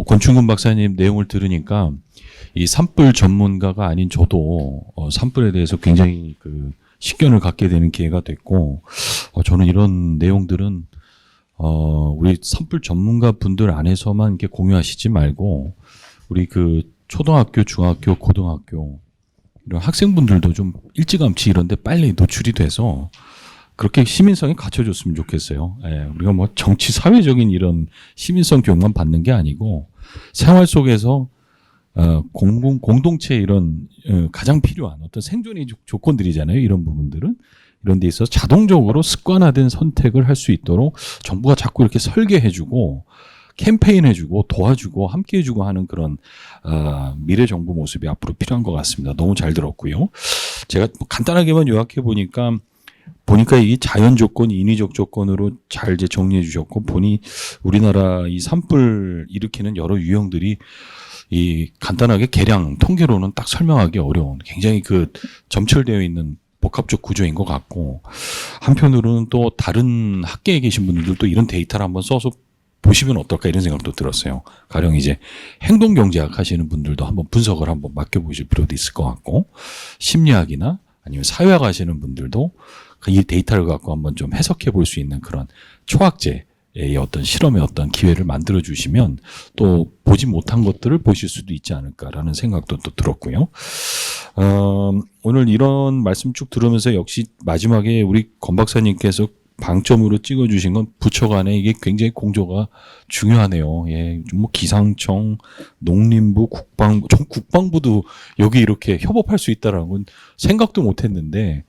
권충근 박사님 내용을 들으니까 이 산불 전문가가 아닌 저도 산불에 대해서 굉장히 그 식견을 갖게 되는 기회가 됐고, 저는 이런 내용들은 우리 산불 전문가 분들 안에서만 이렇게 공유하시지 말고 우리 그 초등학교, 중학교, 고등학교 이런 학생분들도 좀 일찌감치 이런데 빨리 노출이 돼서 그렇게 시민성이 갖춰졌으면 좋겠어요. 예, 우리가 뭐 정치 사회적인 이런 시민성 교육만 받는 게 아니고 생활 속에서 공동체 이런 가장 필요한 어떤 생존의 조건들이잖아요. 이런 부분들은 이런 데 있어서 자동적으로 습관화된 선택을 할 수 있도록 정부가 자꾸 이렇게 설계해주고 캠페인해주고 도와주고 함께해주고 하는 그런 미래 정부 모습이 앞으로 필요한 것 같습니다. 너무 잘 들었고요. 제가 간단하게만 요약해 보니까 이 자연 조건, 인위적 조건으로 잘 이제 정리해 주셨고, 보니 우리나라 이 산불 일으키는 여러 유형들이 이 간단하게 계량 통계로는 딱 설명하기 어려운 굉장히 그 점철되어 있는 복합적 구조인 것 같고, 한편으로는 또 다른 학계에 계신 분들도 이런 데이터를 한번 써서 보시면 어떨까 이런 생각도 들었어요. 가령 이제 행동경제학 하시는 분들도 한번 분석을 한번 맡겨보실 필요도 있을 것 같고, 심리학이나 아니면 사회학 하시는 분들도 이 데이터를 갖고 한번 좀 해석해 볼 수 있는 그런 초학제의 어떤 실험의 어떤 기회를 만들어 주시면 또 보지 못한 것들을 보실 수도 있지 않을까라는 생각도 또 들었고요. 오늘 이런 말씀 쭉 들으면서 역시 마지막에 우리 권 박사님께서 방점으로 찍어주신 건 부처 간에 이게 굉장히 공조가 중요하네요. 예, 뭐 기상청, 농림부, 국방부, 전 국방부도 여기 이렇게 협업할 수 있다라는 건 생각도 못했는데,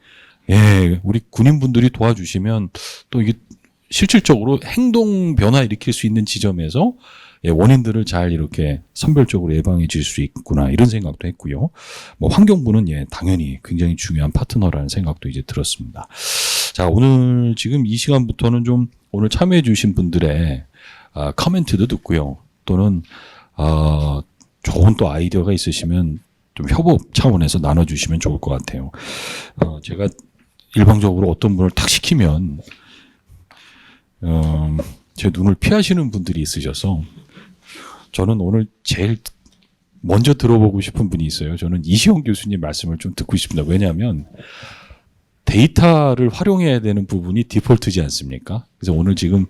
예, 우리 군인분들이 도와주시면 또 이게 실질적으로 행동 변화 일으킬 수 있는 지점에서 예, 원인들을 잘 이렇게 선별적으로 예방해 줄 수 있구나 이런 생각도 했고요. 뭐 환경부는 예, 당연히 굉장히 중요한 파트너라는 생각도 이제 들었습니다. 자, 오늘 지금 이 시간부터는 좀 오늘 참여해 주신 분들의 커멘트도 듣고요. 또는 좋은 또 아이디어가 있으시면 좀 협업 차원에서 나눠주시면 좋을 것 같아요. 제가 일방적으로 어떤 분을 탁 시키면 제 눈을 피하시는 분들이 있으셔서 저는 오늘 제일 먼저 들어보고 싶은 분이 있어요. 저는 이시영 교수님 말씀을 좀 듣고 싶습니다. 왜냐하면 데이터를 활용해야 되는 부분이 디폴트지 않습니까? 그래서 오늘 지금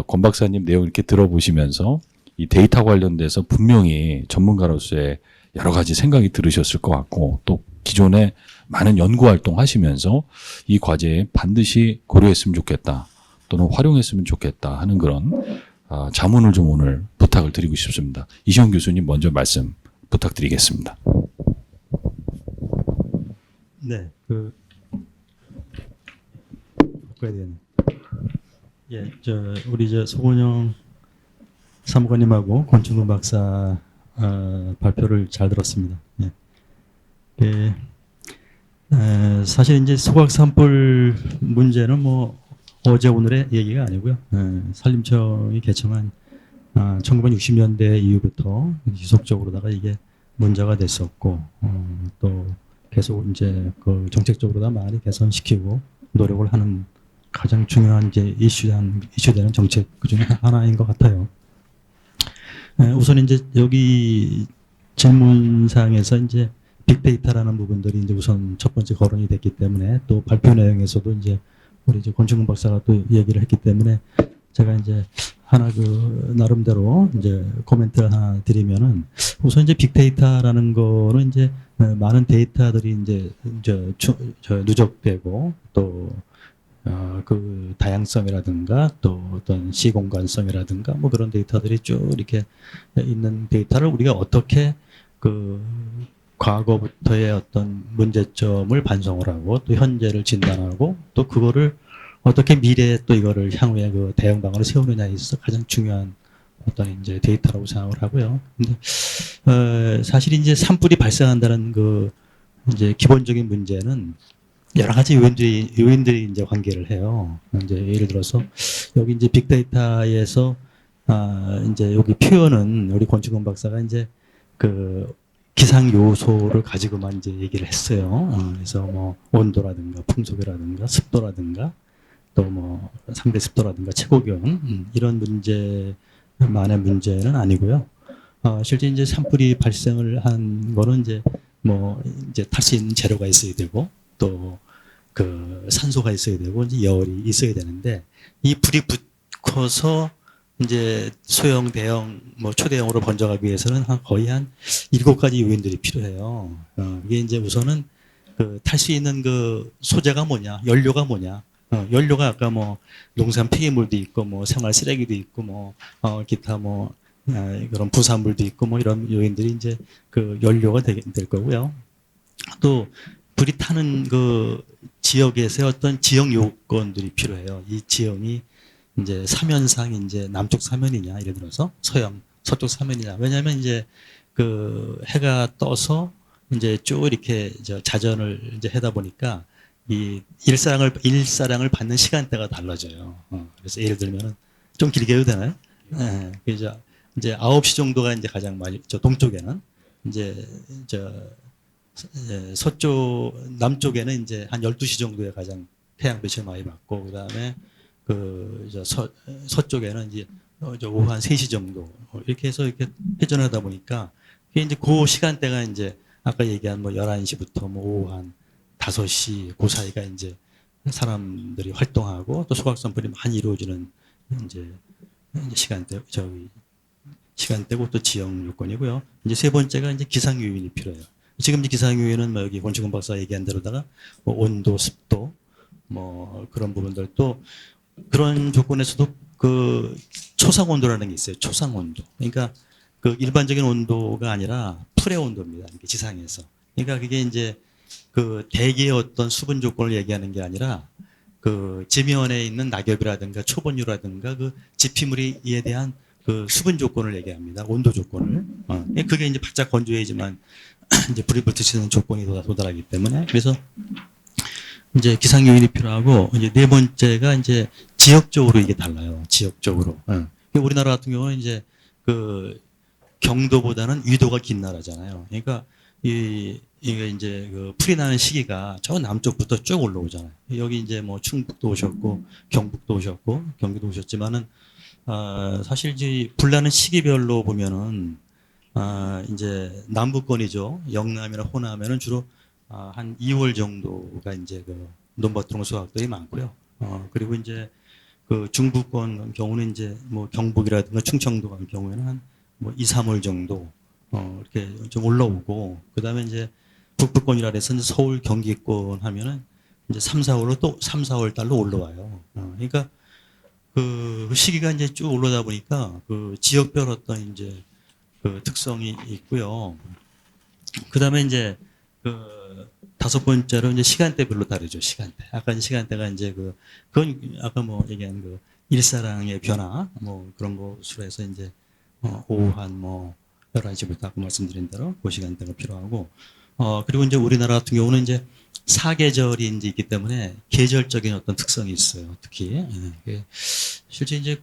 권 박사님 내용 이렇게 들어보시면서 이 데이터 관련돼서 분명히 전문가로서의 여러 가지 생각이 들으셨을 것 같고, 또 기존에 많은 연구 활동 하시면서 이 과제에 반드시 고려했으면 좋겠다 또는 활용했으면 좋겠다 하는 그런 자문을 좀 오늘 부탁을 드리고 싶습니다. 이시영 교수님 먼저 말씀 부탁드리겠습니다. 네, 예, 우리 소건영 사무관님하고 권충근 박사 발표를 잘 들었습니다. 예. 사실 이제 소각 산불 문제는 뭐 어제 오늘의 얘기가 아니고요. 산림청이 개청한 1960년대 이후부터 지속적으로다가 이게 문제가 됐었고, 또 계속 이제 그 정책적으로다 많이 개선시키고 노력을 하는 가장 중요한 이제 이슈되는 정책 그 중에 하나인 것 같아요. 우선 이제 여기 질문사항에서 이제 빅데이터라는 부분들이 이제 우선 첫 번째 거론이 됐기 때문에, 또 발표 내용에서도 이제 우리 이제 권충근 박사가 또 얘기를 했기 때문에 제가 이제 하나 나름대로 이제 코멘트를 하나 드리면은, 우선 이제 빅데이터라는 거는 이제 많은 데이터들이 이제 누적되고 또 그 다양성이라든가 또 어떤 시공간성이라든가 뭐 그런 데이터들이 쭉 이렇게 있는 데이터를 우리가 어떻게 그 과거부터의 어떤 문제점을 반성을 하고 또 현재를 진단하고 또 그거를 어떻게 미래에 또 이거를 향후에 그 대응 방안을 세우느냐에 있어서 가장 중요한 어떤 이제 데이터라고 생각을 하고요. 근데 사실 이제 산불이 발생한다는 그 이제 기본적인 문제는 여러 가지 요인들이 이제 관계를 해요. 이제 예를 들어서 여기 이제 빅데이터에서 이제 여기 표현은 우리 권충근 박사가 이제 그 기상 요소를 가지고만 이제 얘기를 했어요. 그래서 뭐 온도라든가 풍속이라든가 습도라든가 또 뭐 상대 습도라든가 최고 기온 이런 문제 만의 문제는 아니고요. 실제 이제 산불이 발생을 한 거는 이제 뭐 이제 탈 수 있는 재료가 있어야 되고 또 그 산소가 있어야 되고 이제 열이 있어야 되는데 이 불이 붙어서 이제 소형, 대형, 뭐 초대형으로 번져가기 위해서는 거의 한 7가지 요인들이 필요해요. 이게 이제 우선은 그 탈 수 있는 그 소재가 뭐냐, 연료가 뭐냐. 연료가 아까 뭐 농산 폐기물도 있고 뭐 생활 쓰레기도 있고 뭐 기타 뭐 그런 부산물도 있고 뭐 이런 요인들이 이제 그 연료가 될 거고요. 또 불이 타는 그 지역에서의 어떤 지형 요건들이 필요해요. 이 지형이 이제 사면상 이제 남쪽 사면이냐, 예를 들어서 서양, 서쪽 사면이냐. 왜냐하면 이제 그 해가 떠서 이제 쭉 이렇게 자전을 이제 하다 보니까 이 일사량을 받는 시간대가 달라져요. 그래서 예를 들면은 좀 길게 해도 되나요? 네. 그래서 이제 9시 정도가 이제 가장 많이, 동쪽에는 이제 서쪽, 남쪽에는 이제 한 12시 정도에 가장 태양빛을 많이 받고, 그 다음에 서쪽에는 이제 오후 한 3시 정도, 이렇게 해서 이렇게 회전하다 보니까, 그게 이제 그 시간대가 이제 아까 얘기한 뭐 11시부터 뭐 오후 한 5시, 그 사이가 이제 사람들이 활동하고 또 소각 산불이 많이 이루어지는 이제 시간대고 또 지형 요건이고요. 이제 세 번째가 이제 기상 요인이 필요해요. 지금 이제 기상 요인은 뭐 여기 권충근 박사 얘기한 대로다가 뭐 온도, 습도, 뭐 그런 부분들 또 그런 조건에서도 그 초상 온도라는 게 있어요. 초상 온도. 그러니까 그 일반적인 온도가 아니라 풀의 온도입니다. 이렇게 지상에서. 그러니까 그게 이제 그 대기의 어떤 수분 조건을 얘기하는 게 아니라 그 지면에 있는 낙엽이라든가 초본유라든가 그 지피물에 대한 그 수분 조건을 얘기합니다. 온도 조건을. 그게 이제 바짝 건조해야지만 이제 불이 붙으시는 조건이 도달하기 때문에 그래서 이제 기상 요인이 필요하고 이제 네 번째가 이제 지역적으로 이게 달라요. 지역적으로. 우리나라 같은 경우는 이제 그 경도보다는 위도가 긴 나라잖아요. 그러니까 이게 이제 그 풀이 나는 시기가 저 남쪽부터 쭉 올라오잖아요. 여기 이제 뭐 충북도 오셨고 경북도 오셨고 경기도 오셨지만은 사실 이제 불 나는 시기별로 보면은 이제 남부권이죠. 영남이나 호남에는 주로 한 2월 정도가 이제 그 논밭동 수확들이 많고요. 그리고 이제 그 중부권 경우는 이제 뭐 경북이라든가 충청도 같은 경우에는 한 뭐 2, 3월 정도 이렇게 좀 올라오고 그다음에 이제 북부권이라 해서 이제 서울 경기권 하면은 이제 3, 4월로 또 3, 4월 달로 올라와요. 그러니까 그 시기가 이제 쭉 올라다 보니까 그 지역별 어떤 이제 그 특성이 있고요. 그다음에 이제 그 다섯 번째로 이제 시간대별로 다르죠. 시간대. 아까 시간대가 이제 그건 아까 뭐 얘기한 그 일사량의 변화 뭐 그런 것으로 해서 이제 오후 한 뭐 11시부터 아까 말씀드린 대로 그 시간대가 필요하고 그리고 이제 우리나라 같은 경우는 이제 사계절이 이제 있기 때문에 계절적인 어떤 특성이 있어요. 특히 실제 이제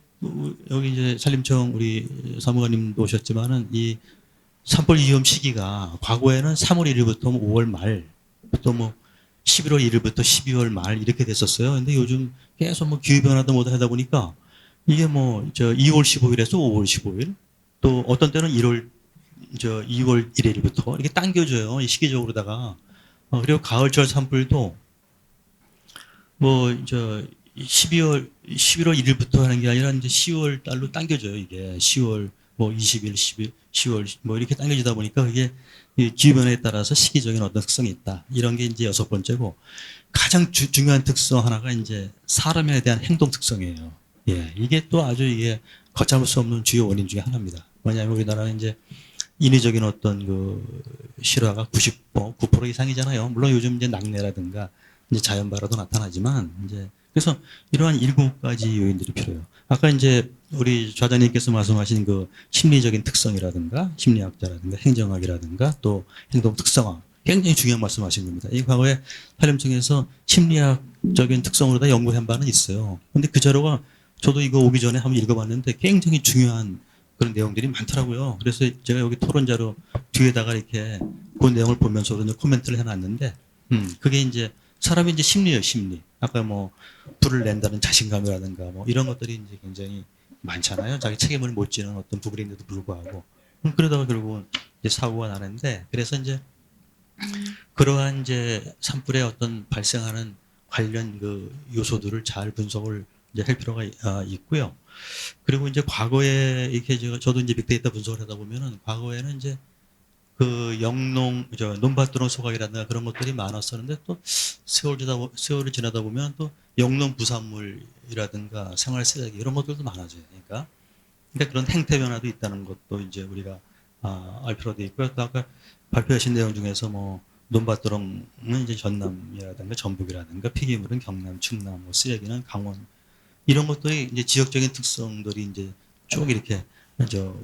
여기 이제 산림청 우리 사무관님도 오셨지만은 이 산불 위험 시기가 과거에는 3월 1일부터 5월 말, 또 뭐 11월 1일부터 12월 말 이렇게 됐었어요. 근데 요즘 계속 뭐 기후 변화도 못 하다 보니까 이게 뭐 2월 15일에서 5월 15일, 또 어떤 때는 2월 1일부터 이렇게 당겨져요. 이 시기적으로다가. 그리고 가을철 산불도 뭐 11월 1일부터 하는 게 아니라 이제 10월 달로 당겨져요. 이게 10월 뭐 20일, 10월 뭐 이렇게 당겨지다 보니까 그게 기후 변화에 따라서 시기적인 어떤 특성이 있다. 이런 게 이제 여섯 번째고 가장 중요한 특성 하나가 이제 사람에 대한 행동 특성이에요. 예, 이게 또 아주 이게 걷잡을 수 없는 주요 원인 중에 하나입니다. 왜냐하면 우리나라는 이제 인위적인 어떤 그 실화가 9% 이상이잖아요. 물론 요즘 이제 낙뢰라든가 이제 자연발화도 나타나지만 이제 그래서 이러한 7가지 요인들이 필요해요. 아까 이제 우리 좌장님께서 말씀하신 그 심리적인 특성이라든가 심리학자라든가 행정학이라든가 또 행동 특성학 굉장히 중요한 말씀하신 겁니다. 이 과거에 산림청에서 심리학적인 특성으로 다 연구한 바는 있어요. 근데 그 자료가 저도 이거 오기 전에 한번 읽어봤는데 굉장히 중요한 그런 내용들이 많더라고요. 그래서 제가 여기 토론 자료 뒤에다가 이렇게 그 내용을 보면서 코멘트를 해놨는데, 그게 이제 사람의 이제 심리예요, 심리. 아까 뭐 불을 낸다는 자신감이라든가 뭐 이런 것들이 이제 굉장히 많잖아요. 자기 책임을 못 지는 어떤 부분인데도 불구하고. 그러다가 결국은 이제 사고가 나는데, 그래서 이제 그러한 이제 산불의 어떤 발생하는 관련 그 요소들을 잘 분석을 이제 할 필요가 있고요. 그리고 이제 과거에 이렇게 저도 이제 빅데이터 분석을 하다 보면은 과거에는 이제 그 논밭도롱 소각이라든가 그런 것들이 많았었는데 또 세월이 지나다 보면 또 영농 부산물이라든가 생활 쓰레기 이런 것들도 많아져요. 그러니까 그런 행태 변화도 있다는 것도 이제 우리가 알 필요가 돼 있고요. 또 아까 발표하신 내용 중에서 뭐 논밭도롱은 이제 전남이라든가 전북이라든가 폐기물은 경남, 충남, 뭐 쓰레기는 강원 이런 것들이 이제 지역적인 특성들이 이제 쭉 이렇게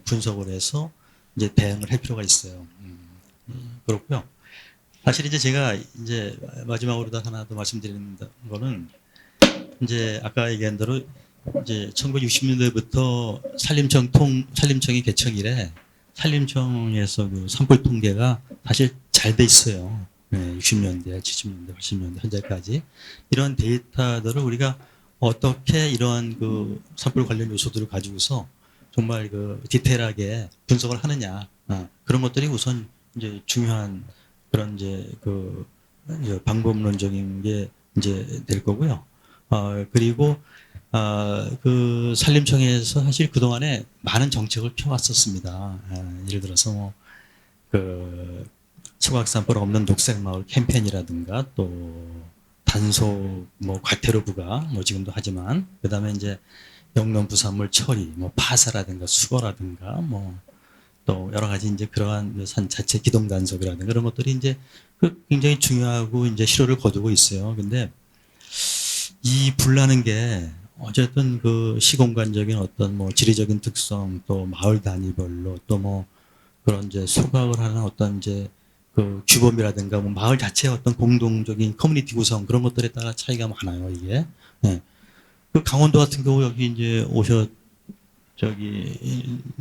분석을 해서 이제 대응을 할 필요가 있어요. 그렇고요. 사실 이제 제가 이제 마지막으로 하나 더 말씀드리는 거는 이제 아까 얘기한 대로 이제 1960년대부터 산림청이 개청 이래 산림청에서 그 산불 통계가 사실 잘 돼 있어요. 네, 60년대, 70년대, 80년대 현재까지 이런 데이터들을 우리가 어떻게 이러한 그 산불 관련 요소들을 가지고서 정말 그 디테일하게 분석을 하느냐 그런 것들이 우선 이제 중요한 그런 이제 그 이제 방법론적인 게 이제 될 거고요. 그리고 그 산림청에서 사실 그 동안에 많은 정책을 펴왔었습니다. 예를 들어서 뭐그 소각산불 없는 녹색마을 캠페인이라든가 또 단속 뭐 과태료 부과 뭐 지금도 하지만 그다음에 이제 영농 부산물 처리 뭐 파사라든가 수거라든가 뭐 또 여러 가지 이제 그러한 산 자체 기동 단속이라든가 그런 것들이 이제 그 굉장히 중요하고 이제 실효를 거두고 있어요. 근데 이 불나는 게 어쨌든 그 시공간적인 어떤 뭐 지리적인 특성 또 마을 단위별로 또 뭐 그런 이제 소각을 하는 어떤 이제 그 규범이라든가 뭐 마을 자체의 어떤 공동적인 커뮤니티 구성 그런 것들에 따라 차이가 많아요, 이게. 네. 그 강원도 같은 경우 여기 이제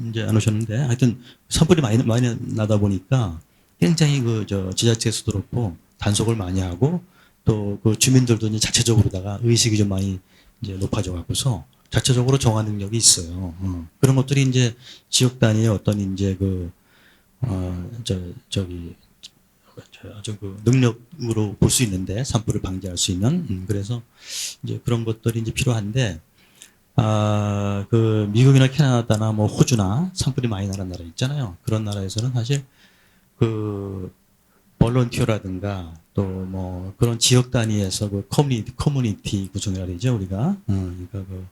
이제 안 오셨는데 하여튼 산불이 많이 나다 보니까 굉장히 지자체에서도 그렇고 단속을 많이 하고 또 그 주민들도 이제 자체적으로다가 의식이 좀 많이 이제 높아져 갖고서 자체적으로 정화 능력이 있어요. 그런 것들이 이제 지역 단위의 어떤 이제 아주 그 능력으로 볼 수 있는데 산불을 방지할 수 있는 그래서 이제 그런 것들이 이제 필요한데 그 미국이나 캐나다나 뭐 호주나 산불이 많이 나는 나라 있잖아요. 그런 나라에서는 사실 그 볼런티어라든가 또 뭐 그런 지역 단위에서 그 커뮤니티 구성이라 그러죠 우리가 그러니까 그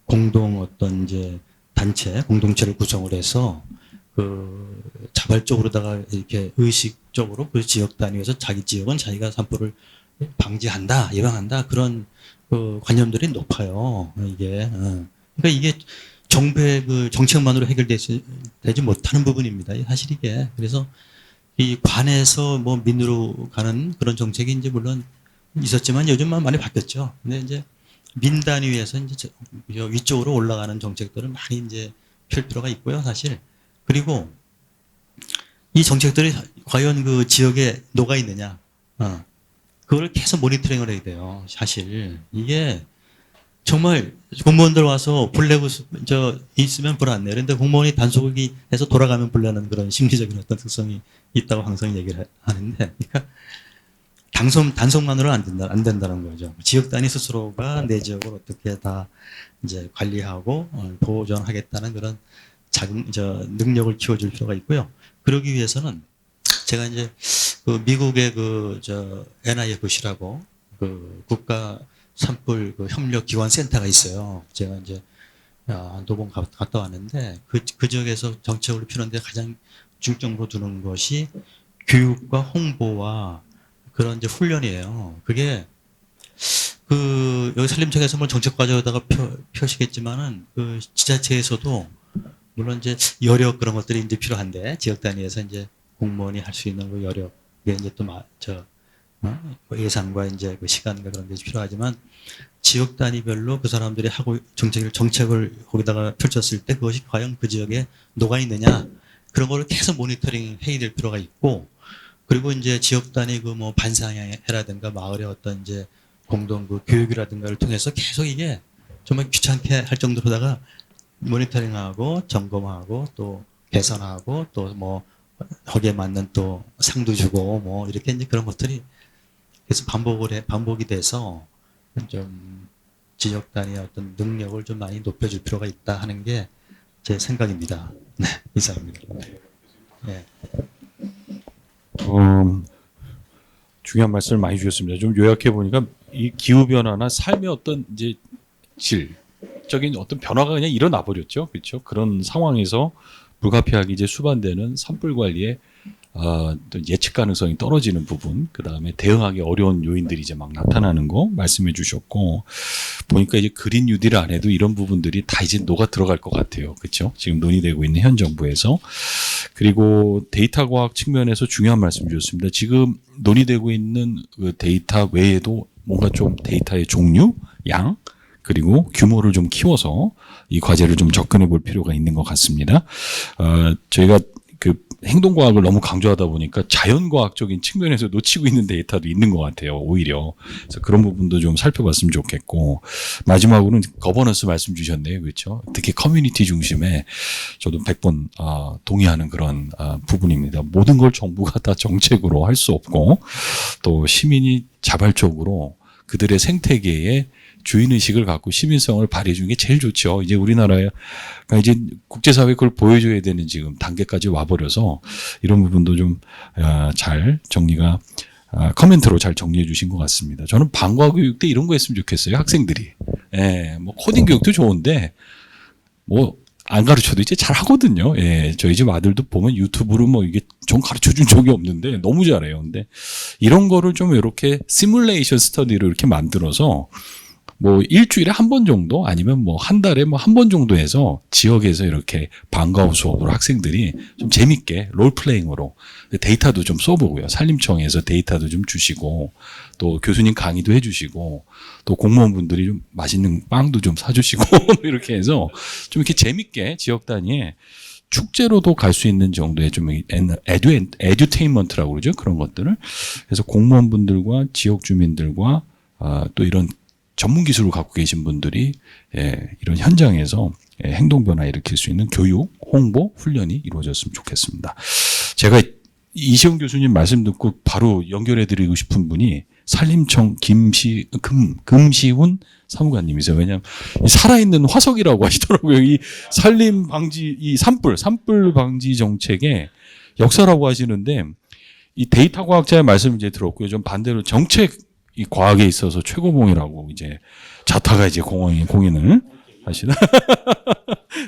공동 어떤 이제 단체 공동체를 구성을 해서 그 자발적으로다가 이렇게 의식적으로 그 지역 단위에서 자기 지역은 자기가 산불을 방지한다 예방한다 그런 그 관념들이 높아요 이게 그러니까 이게 정부의 그 정책만으로 해결되지 못하는 부분입니다 사실 이게 그래서 이 관에서 뭐 민으로 가는 그런 정책이 이제 물론 있었지만 요즘만 많이 바뀌었죠. 근데 이제 민 단위에서 이제 위쪽으로 올라가는 정책들은 많이 이제 펼 필요가 있고요, 사실. 그리고 이 정책들이 과연 그 지역에 녹아 있느냐, 그걸 계속 모니터링을 해야 돼요, 사실. 이게 정말 공무원들 와서 불 내고 있으면 불 안 내요. 그런데 공무원이 단속이 해서 돌아가면 불 내는 그런 심리적인 어떤 특성이 있다고 항상 얘기를 하는데, 그러니까 단속만으로는 안 된다는 거죠. 지역 단위 스스로가 내 지역을 어떻게 다 이제 관리하고 보존하겠다는 그런 능력을 키워줄 필요가 있고요. 그러기 위해서는 제가 이제 그 미국의 NIFC라고 그 국가 산불 그 협력 기관 센터가 있어요. 제가 이제 한두 번 갔다 왔는데 그 지역에서 정책을 피우는데 가장 중점으로 두는 것이 교육과 홍보와 그런 이제 훈련이에요. 그게 여기 산림청에서 뭐 정책 과제에다가 펴시겠지만은 그 지자체에서도 물론 이제 여력 그런 것들이 이제 필요한데 지역 단위에서 이제 공무원이 할 수 있는 그 여력에 이제 또 예산과 이제 그 시간과 그런 게 필요하지만 지역 단위별로 그 사람들이 하고 정책을 거기다가 펼쳤을 때 그것이 과연 그 지역에 녹아 있느냐 그런 거를 계속 모니터링 해야 될 필요가 있고 그리고 이제 지역 단위 그 뭐 반상회라든가 마을의 어떤 이제 공동 그 교육이라든가를 통해서 계속 이게 정말 귀찮게 할 정도로다가 모니터링하고 점검하고 또 개선하고 또 뭐 거기에 맞는 또 상도 주고 뭐 이렇게 이제 그런 것들이 계속 반복이 돼서 좀 지역 단위의 어떤 능력을 좀 많이 높여줄 필요가 있다 하는 게 제 생각입니다. 네, 이상입니다. 네. 중요한 말씀을 많이 주셨습니다. 좀 요약해 보니까 이 기후 변화나 삶의 어떤 이제 질적인 어떤 변화가 그냥 일어나 버렸죠. 그렇죠? 그런 상황에서 불가피하게 이제 수반되는 산불 관리에 또 예측 가능성이 떨어지는 부분, 그 다음에 대응하기 어려운 요인들이 이제 막 나타나는 거 말씀해 주셨고, 보니까 이제 그린 뉴딜 안에도 이런 부분들이 다 이제 녹아 들어갈 것 같아요. 그렇죠? 지금 논의되고 있는 현 정부에서. 그리고 데이터 과학 측면에서 중요한 말씀 주셨습니다. 지금 논의되고 있는 그 데이터 외에도 뭔가 좀 데이터의 종류, 양, 그리고 규모를 좀 키워서 이 과제를 좀 접근해 볼 필요가 있는 것 같습니다. 저희가 그 행동과학을 너무 강조하다 보니까 자연과학적인 측면에서 놓치고 있는 데이터도 있는 것 같아요. 오히려. 그래서 그런 부분도 좀 살펴봤으면 좋겠고, 마지막으로는 거버넌스 말씀 주셨네요. 그렇죠? 특히 커뮤니티 중심에 저도 100번 동의하는 그런 부분입니다. 모든 걸 정부가 다 정책으로 할 수 없고, 또 시민이 자발적으로 그들의 생태계에 주인의식을 갖고 시민성을 발휘해 주는 게 제일 좋죠. 이제 우리나라에, 그러니까 이제 국제사회에 그걸 보여줘야 되는 지금 단계까지 와버려서 이런 부분도 좀 잘 정리가, 커멘트로 잘 정리해 주신 것 같습니다. 저는 방과 교육 때 이런 거 했으면 좋겠어요. 학생들이. 예, 뭐 코딩 교육도 좋은데, 뭐, 안 가르쳐도 이제 잘 하거든요. 예, 저희 집 아들도 보면 유튜브로 뭐 이게 좀 가르쳐 준 적이 없는데 너무 잘해요. 근데 이런 거를 좀 이렇게 시뮬레이션 스터디로 이렇게 만들어서 뭐 일주일에 한 번 정도 아니면 뭐 한 달에 뭐 한 번 정도 해서 지역에서 이렇게 방과후 수업으로 학생들이 좀 재밌게 롤플레잉으로 데이터도 좀 써보고요. 산림청에서 데이터도 좀 주시고 또 교수님 강의도 해주시고 또 공무원분들이 좀 맛있는 빵도 좀 사주시고 이렇게 해서 좀 이렇게 재밌게 지역 단위에 축제로도 갈 수 있는 정도의 좀 에듀테인먼트라고 그러죠. 그런 것들을. 그래서 공무원분들과 지역 주민들과 또 이런 전문 기술을 갖고 계신 분들이 이런 현장에서 행동 변화 일으킬 수 있는 교육, 홍보, 훈련이 이루어졌으면 좋겠습니다. 제가 이시영 교수님 말씀 듣고 바로 연결해 드리고 싶은 분이 산림청 금시훈 사무관님이세요. 왜냐하면 살아있는 화석이라고 하시더라고요. 이 산림 방지, 이 산불 방지 정책의 역사라고 하시는데 이 데이터 과학자의 말씀 이제 들었고요. 좀 반대로 정책 이 과학에 있어서 최고봉이라고 이제 자타가 이제 공인을 하시나.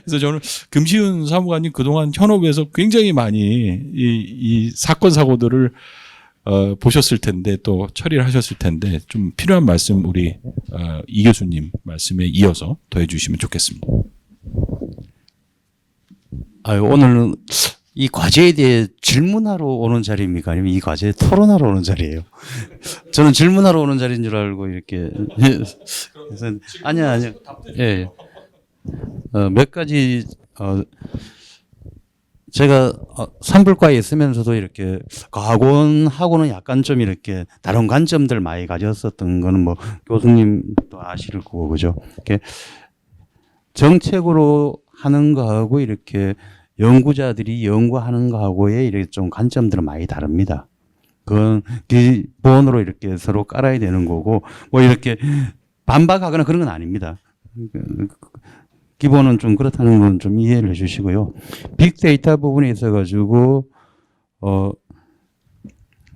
그래서 저는 금시훈 사무관님 그동안 현업에서 굉장히 많이 이 사건 사고들을 보셨을 텐데 또 처리를 하셨을 텐데 좀 필요한 말씀 우리 이 교수님 말씀에 이어서 더해 주시면 좋겠습니다. 오늘은 이 과제에 대해 질문하러 오는 자리입니까? 아니면 이 과제에 토론하러 오는 자리예요? 저는 질문하러 오는 자리인 줄 알고 이렇게. 그래서 아니요. 예. 몇 가지 제가 산불과에 있으면서도 이렇게 과학원하고는 약간 좀 이렇게 다른 관점들 많이 가졌었던 거는 뭐 교수님도 아실 거고 그죠? 이렇게 정책으로 하는 거하고 이렇게 연구자들이 연구하는 거하고의 이렇게 좀 관점들은 많이 다릅니다. 그건 기본으로 이렇게 서로 깔아야 되는 거고, 뭐 이렇게 반박하거나 그런 건 아닙니다. 기본은 좀 그렇다는 건 좀 이해를 해 주시고요. 빅데이터 부분에 있어가지고,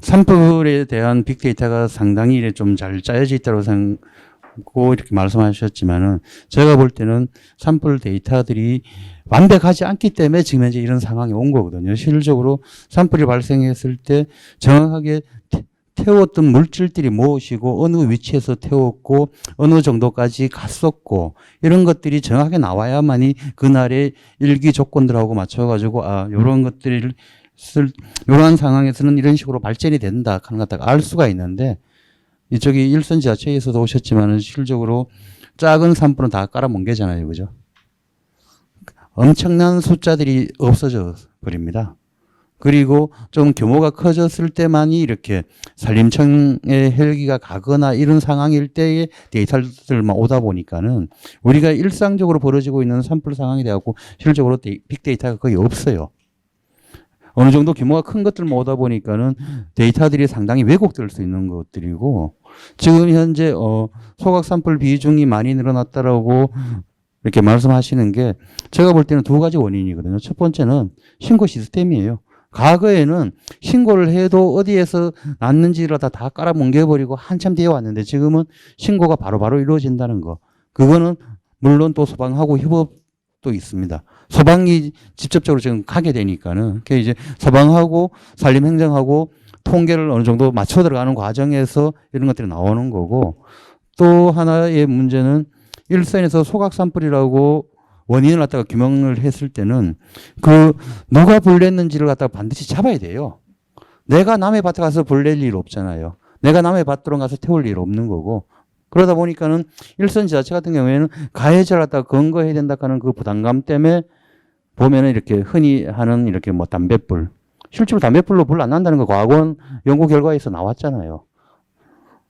산불에 대한 빅데이터가 상당히 좀 잘 짜여져 있다고 생각하고 이렇게 말씀하셨지만은 제가 볼 때는 산불 데이터들이 완벽하지 않기 때문에 지금 현재 이런 상황이 온 거거든요. 실질적으로 산불이 발생했을 때 정확하게 태웠던 물질들이 무엇이고 어느 위치에서 태웠고 어느 정도까지 갔었고 이런 것들이 정확하게 나와야만이 그날의 일기 조건들하고 맞춰가지고 이런 것들을 이러한 상황에서는 이런 식으로 발전이 된다 하는 것 알 수가 있는데 이쪽이 일선 지하철에서도 오셨지만은 실질적으로 작은 산불은 다 깔아먹은 게잖아요. 그죠? 엄청난 숫자들이 없어져 버립니다. 그리고 좀 규모가 커졌을 때만이 이렇게 산림청에 헬기가 가거나 이런 상황일 때에 데이터들만 오다 보니까는 우리가 일상적으로 벌어지고 있는 산불 상황이 돼갖고 실질적으로 빅데이터가 거의 없어요. 어느 정도 규모가 큰 것들만 오다 보니까는 데이터들이 상당히 왜곡될 수 있는 것들이고, 지금 현재 소각 산불 비중이 많이 늘어났다라고 이렇게 말씀하시는 게 제가 볼 때는 두 가지 원인이거든요. 첫 번째는 신고 시스템이에요. 과거에는 신고를 해도 어디에서 났는지를 다 깔아뭉개버리고 한참 뒤에 왔는데 지금은 신고가 바로바로 이루어진다는 거. 그거는 물론 또 소방하고 협업도 있습니다. 소방이 직접적으로 지금 가게 되니까는 그게 이제 소방하고 산림행정하고 통계를 어느 정도 맞춰 들어가는 과정에서 이런 것들이 나오는 거고, 또 하나의 문제는 일선에서 소각 산불이라고 원인을 갖다가 규명을 했을 때는 그 누가 불 냈는지를 갖다가 반드시 잡아야 돼요. 내가 남의 밭에 가서 불 낼 일 없잖아요. 내가 남의 밭으로 가서 태울 일 없는 거고, 그러다 보니까는 일선 지자체 같은 경우에는 가해자를 갖다가 근거해야 된다 하는 그 부담감 때문에 보면은 이렇게 흔히 하는 이렇게 뭐 담뱃불, 실제로 담뱃불로 불 안 난다는 거 과거 연구 결과에서 나왔잖아요.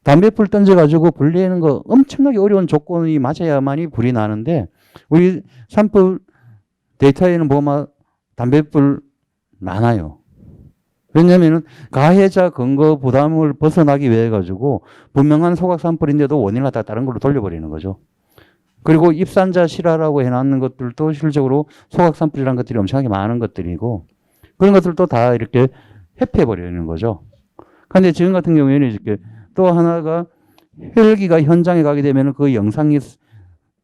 담뱃불 던져가지고 불 내는 거 엄청나게 어려운 조건이 맞아야만이 불이 나는데, 우리 산불 데이터에는 보면 담뱃불 많아요. 왜냐면은 가해자 근거 부담을 벗어나기 위해 가지고 분명한 소각 산불인데도 원인을 갖다 다른 걸로 돌려버리는 거죠. 그리고 입산자 실화라고 해놨는 것들도 실질적으로 소각 산불이라는 것들이 엄청나게 많은 것들이고, 그런 것들도 다 이렇게 회피해버리는 거죠. 그런데 지금 같은 경우에는 이렇게 또 하나가 헬기가 현장에 가게 되면 그 영상이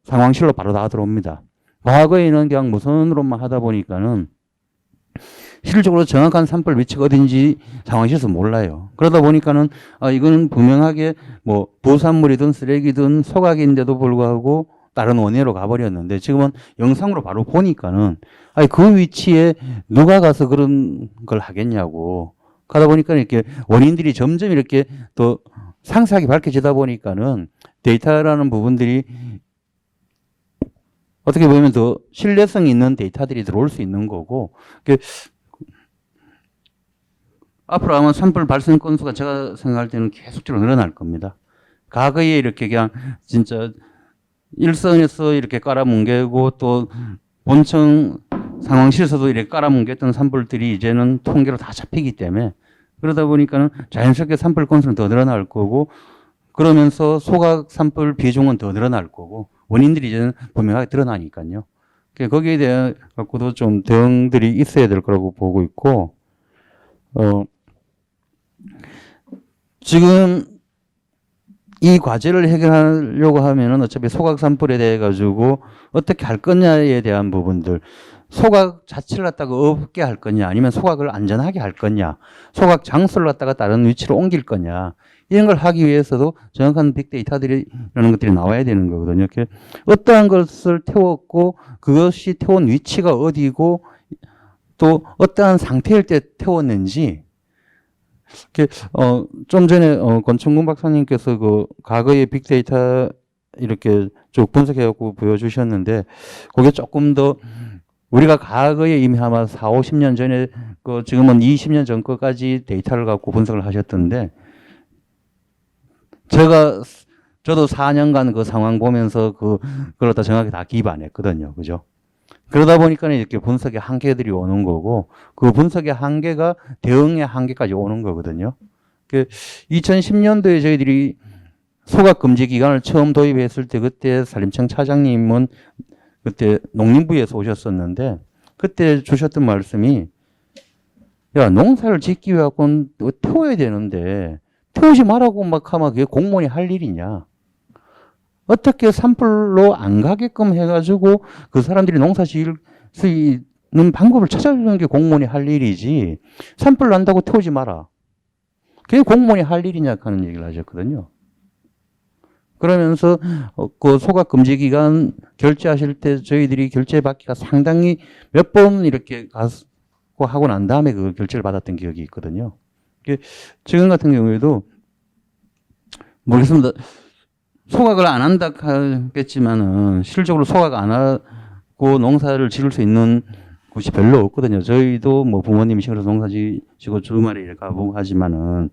상황실로 바로 다 들어옵니다. 과거에는 그냥 무선으로만 하다 보니까는 실질적으로 정확한 산불 위치가 어딘지 상황실에서 몰라요. 그러다 보니까는 이거는 분명하게 뭐 부산물이든 쓰레기든 소각인데도 불구하고 다른 원인으로 가버렸는데, 지금은 영상으로 바로 보니까는 그 위치에 누가 가서 그런 걸 하겠냐고. 가다 보니까 이렇게 원인들이 점점 이렇게 또 상세하게 밝혀지다 보니까는 데이터라는 부분들이 어떻게 보면 더 신뢰성 있는 데이터들이 들어올 수 있는 거고, 앞으로 아마 산불 발생 건수가 제가 생각할 때는 계속적으로 늘어날 겁니다. 과거에 이렇게 그냥 진짜 일선에서 이렇게 깔아뭉개고 또 본청 상황실에서도 이렇게 깔아뭉개던 산불들이 이제는 통계로 다 잡히기 때문에, 그러다 보니까는 자연스럽게 산불 건수는 더 늘어날 거고, 그러면서 소각 산불 비중은 더 늘어날 거고, 원인들이 이제는 분명하게 드러나니까요. 거기에 대해 갖고도 좀 대응들이 있어야 될 거라고 보고 있고, 지금 이 과제를 해결하려고 하면은 어차피 소각 산불에 대해 가지고 어떻게 할 거냐에 대한 부분들, 소각 자체를 갖다가 없게 할 거냐, 아니면 소각을 안전하게 할 거냐, 소각 장소를 갖다가 다른 위치로 옮길 거냐, 이런 걸 하기 위해서도 정확한 빅데이터들이 이런 것들이 나와야 되는 거거든요. 이렇게 어떠한 것을 태웠고 그것이 태운 위치가 어디고 또 어떠한 상태일 때 태웠는지, 이렇게 좀 전에 권충근 박사님께서 그 과거의 빅데이터 이렇게 쭉 분석해갖고 보여주셨는데, 그게 조금 더 우리가 과거에 이미 아마 4, 50년 전에 지금은 20년 전 거까지 데이터를 갖고 분석을 하셨던데, 저도 4년간 그 상황 보면서 그걸 다 정확히 다 기입 안 했거든요. 그죠? 그러다 보니까 이렇게 분석의 한계들이 오는 거고, 그 분석의 한계가 대응의 한계까지 오는 거거든요. 2010년도에 저희들이 소각 금지 기간을 처음 도입했을 때, 그때 산림청 차장님은 그때 농림부에서 오셨었는데, 그때 주셨던 말씀이, 야, 농사를 짓기 위해 갖고는 태워야 되는데, 태우지 말라고 막 하면 그게 공무원이 할 일이냐. 어떻게 산불로 안 가게끔 해가지고 그 사람들이 농사 지을 수 있는 방법을 찾아주는 게 공무원이 할 일이지, 산불 난다고 태우지 마라. 그게 공무원이 할 일이냐 하는 얘기를 하셨거든요. 그러면서 그 소각 금지 기간 결제하실 때 저희들이 결제 받기가 상당히 몇 번 이렇게 가서 하고 난 다음에 그 결제를 받았던 기억이 있거든요. 지금 같은 경우에도 모르겠습니다. 소각을 안 한다 하겠지만은 실적으로 소각 안 하고 농사를 지을 수 있는 곳이 별로 없거든요. 저희도 뭐 부모님이 시골에서 농사 지시고 주말에 일 가보고 하지만은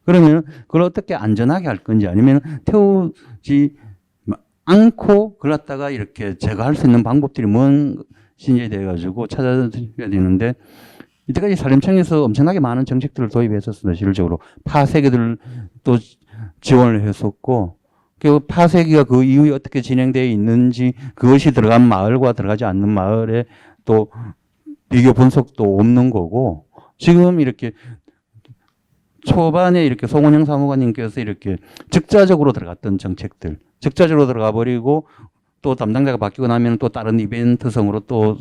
그러면 그걸 어떻게 안전하게 할 건지 아니면 태우지 않고 그걸 갖다가 이렇게 제거할 수 있는 방법들이 무엇인지에 대해 가지고 찾아야 되는데 이때까지 산림청에서 엄청나게 많은 정책들을 도입했었습니다. 실질적으로 파쇄기들 또 지원을 했었고 그 파쇄기가 그 이후에 어떻게 진행되어 있는지 그것이 들어간 마을과 들어가지 않는 마을에 또 비교 분석도 없는 거고 지금 이렇게 초반에 이렇게 송원영 사무관님께서 이렇게 즉자적으로 들어갔던 정책들 즉자적으로 들어가 버리고 또 담당자가 바뀌고 나면 또 다른 이벤트성으로 또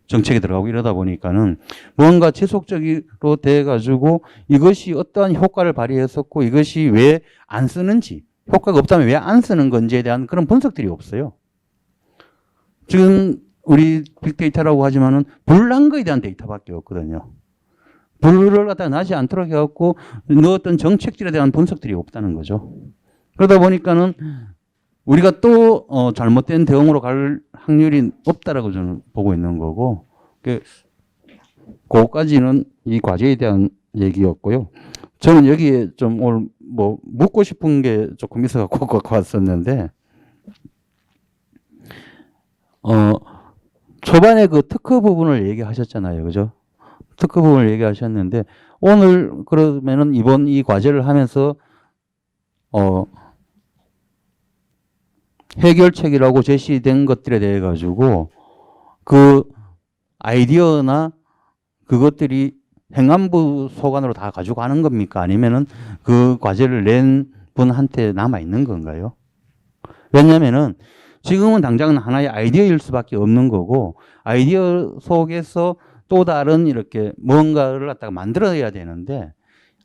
정책이 들어가고 이러다 보니까는 뭔가 지속적으로 돼 가지고 이것이 어떠한 효과를 발휘했었고 이것이 왜 안 쓰는지 효과가 없다면 왜 안 쓰는 건지에 대한 그런 분석들이 없어요. 지금 우리 빅데이터라고 하지만은 불난 거에 대한 데이터밖에 없거든요. 불을 갖다가 나지 않도록 해갖고 넣었던 정책들에 대한 분석들이 없다는 거죠. 그러다 보니까는 우리가 또 잘못된 대응으로 갈 확률이 없다라고 저는 보고 있는 거고, 그거까지는 이 과제에 대한 얘기였고요. 저는 여기에 좀 오늘 뭐 묻고 싶은 게 조금 있어갖고 갖고 왔었는데, 초반에 그 특허 부분을 얘기하셨잖아요, 그죠? 특허 부분을 얘기하셨는데 오늘 그러면은 이번 이 과제를 하면서 해결책이라고 제시된 것들에 대해 가지고 그 아이디어나 그것들이 행안부 소관으로 다 가지고 가는 겁니까? 아니면은 그 과제를 낸 분한테 남아 있는 건가요? 왜냐면은 지금은 당장은 하나의 아이디어일 수밖에 없는 거고 아이디어 속에서 또 다른 이렇게 뭔가를 갖다가 만들어야 되는데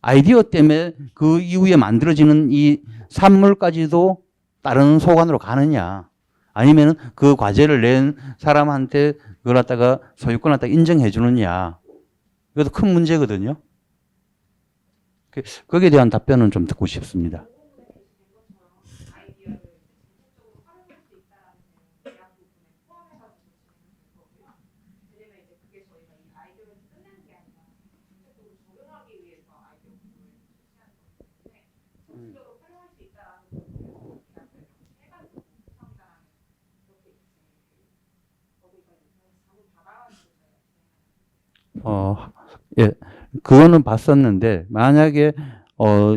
아이디어 때문에 그 이후에 만들어지는 이 산물까지도 다른 소관으로 가느냐 아니면 그 과제를 낸 사람한테 그걸 갖다가 소유권 갖다가 인정해 주느냐 이것도 큰 문제거든요. 거기에 대한 답변은 좀 듣고 싶습니다. 예, 그거는 봤었는데 만약에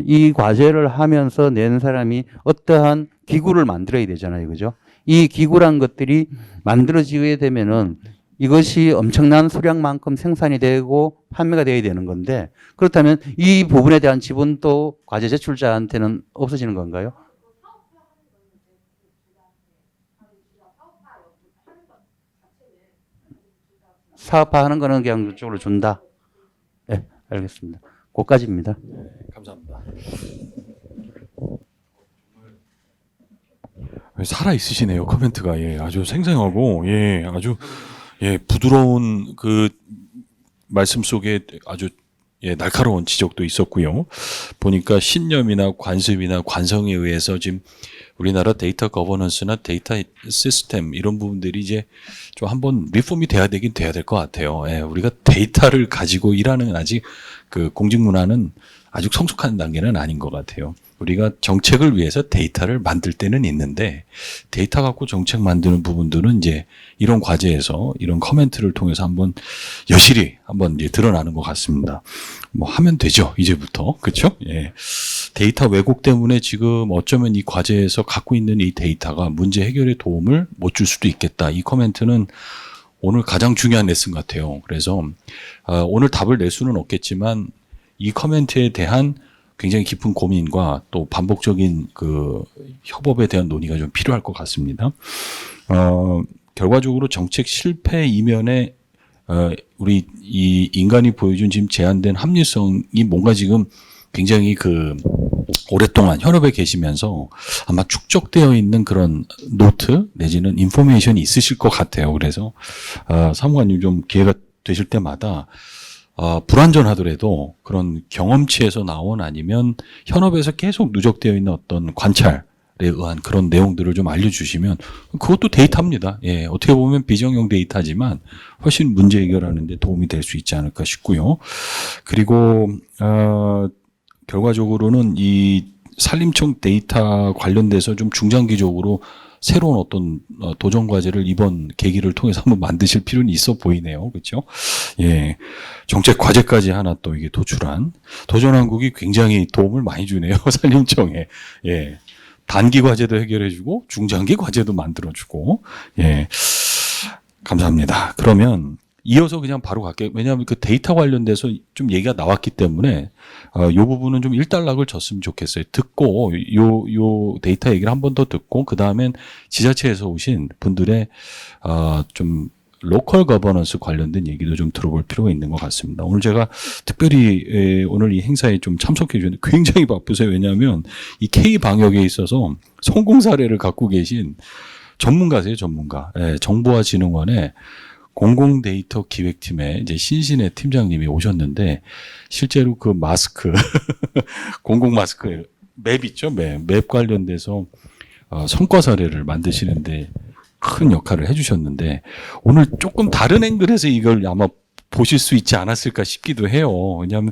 이 과제를 하면서 낸 사람이 어떠한 기구를 만들어야 되잖아요, 그죠? 이 기구란 것들이 만들어지게 되면은 이것이 엄청난 수량만큼 생산이 되고 판매가 되어야 되는 건데 그렇다면 이 부분에 대한 지분도 과제 제출자한테는 없어지는 건가요? 사업화하는 거는 그냥 그쪽으로 준다. 네, 알겠습니다. 그까지입니다. 네, 감사합니다. 살아 있으시네요, 코멘트가. 예, 아주 생생하고 예, 아주 예, 부드러운 그 말씀 속에 아주 예, 날카로운 지적도 있었고요. 보니까 신념이나 관습이나 관성에 의해서 지금 우리나라 데이터 거버넌스나 데이터 시스템 이런 부분들이 이제 좀 한번 리폼이 돼야 되긴 돼야 될 것 같아요. 예, 우리가 데이터를 가지고 일하는 아직 그 공직 문화는 아직 성숙한 단계는 아닌 것 같아요. 우리가 정책을 위해서 데이터를 만들 때는 있는데 데이터 갖고 정책 만드는 부분들은 이제 이런 과제에서 이런 커멘트를 통해서 한번 여실히 한번 이제 드러나는 것 같습니다. 뭐 하면 되죠, 이제부터. 그렇죠? 예. 데이터 왜곡 때문에 지금 어쩌면 이 과제에서 갖고 있는 이 데이터가 문제 해결에 도움을 못 줄 수도 있겠다. 이 커멘트는 오늘 가장 중요한 레슨 같아요. 그래서 오늘 답을 낼 수는 없겠지만 이 커멘트에 대한 굉장히 깊은 고민과 또 반복적인 그 협업에 대한 논의가 좀 필요할 것 같습니다. 결과적으로 정책 실패 이면에 우리 이 인간이 보여준 지금 제한된 합리성이 뭔가 지금 굉장히 그 오랫동안 현업에 계시면서 아마 축적되어 있는 그런 노트 내지는 인포메이션이 있으실 것 같아요. 그래서 사무관님 좀 기회가 되실 때마다 불완전하더라도 그런 경험치에서 나온 아니면 현업에서 계속 누적되어 있는 어떤 관찰 의한 그런 내용들을 좀 알려주시면 그것도 데이터입니다. 예, 어떻게 보면 비정형 데이터지만 훨씬 문제 해결하는 데 도움이 될 수 있지 않을까 싶고요. 그리고 결과적으로는 이 산림청 데이터 관련돼서 좀 중장기적으로 새로운 어떤 도전 과제를 이번 계기를 통해서 한번 만드실 필요는 있어 보이네요. 그렇죠? 예. 정책 과제까지 하나 또 이게 도출한 도전한국이 굉장히 도움을 많이 주네요. 산림청에. 예. 단기 과제도 해결해주고 중장기 과제도 만들어주고. 예. 감사합니다. 그러면 이어서 그냥 바로 갈게요. 왜냐하면 그 데이터 관련돼서 좀 얘기가 나왔기 때문에 요 부분은 좀 일단락을 줬으면 좋겠어요. 듣고 요 데이터 얘기를 한 번 더 듣고 그 다음엔 지자체에서 오신 분들의 좀 로컬 거버넌스 관련된 얘기도 좀 들어볼 필요가 있는 것 같습니다. 오늘 제가 특별히 오늘 이 행사에 좀 참석해 주는데 굉장히 바쁘세요. 왜냐하면 이 K 방역에 있어서 성공 사례를 갖고 계신 전문가세요, 전문가. 예, 정보화진흥원의 공공데이터 기획팀에 이제 신신의 팀장님이 오셨는데 실제로 그 마스크 공공 마스크 맵 있죠, 맵 관련돼서 성과 사례를 만드시는데 큰 역할을 해주셨는데 오늘 조금 다른 앵글에서 이걸 아마 보실 수 있지 않았을까 싶기도 해요. 왜냐하면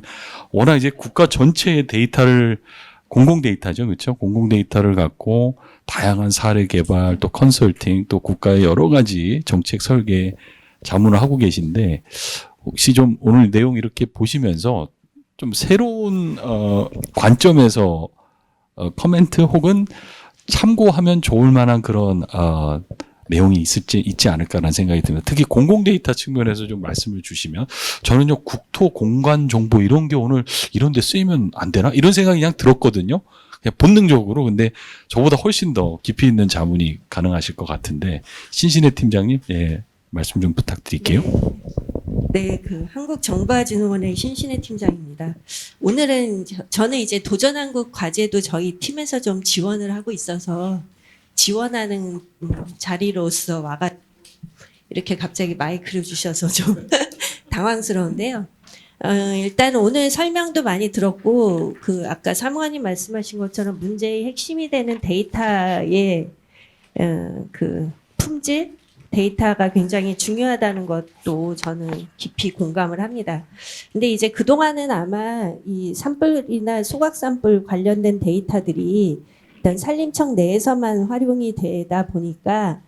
워낙 이제 국가 전체의 데이터를 공공 데이터죠, 그렇죠? 공공 데이터를 갖고 다양한 사례 개발, 또 컨설팅, 또 국가의 여러 가지 정책 설계 자문을 하고 계신데 혹시 좀 오늘 내용 이렇게 보시면서 좀 새로운 관점에서 커멘트 혹은 참고하면 좋을 만한 그런 내용이 있지 않을까라는 생각이 듭니다. 특히 공공 데이터 측면에서 좀 말씀을 주시면 저는요 국토 공간 정보 이런 게 오늘 이런 데 쓰이면 안 되나 이런 생각이 그냥 들었거든요. 그냥 본능적으로. 근데 저보다 훨씬 더 깊이 있는 자문이 가능하실 것 같은데 신신혜 팀장님, 예, 말씀 좀 부탁드릴게요. 네, 그 한국정보화진흥원의 신신혜 팀장입니다. 오늘은 저는 이제 도전한국 과제도 저희 팀에서 좀 지원을 하고 있어서 지원하는 자리로서 와가 이렇게 갑자기 마이크를 주셔서 좀 당황스러운데요. 일단 오늘 설명도 많이 들었고 그 아까 사무관님 말씀하신 것처럼 문제의 핵심이 되는 데이터의 그 품질 데이터가 굉장히 중요하다는 것도 저는 깊이 공감을 합니다. 근데 이제 그동안은 아마 이 산불이나 소각 산불 관련된 데이터들이 일단 산림청 내에서만 활용이 되다 보니까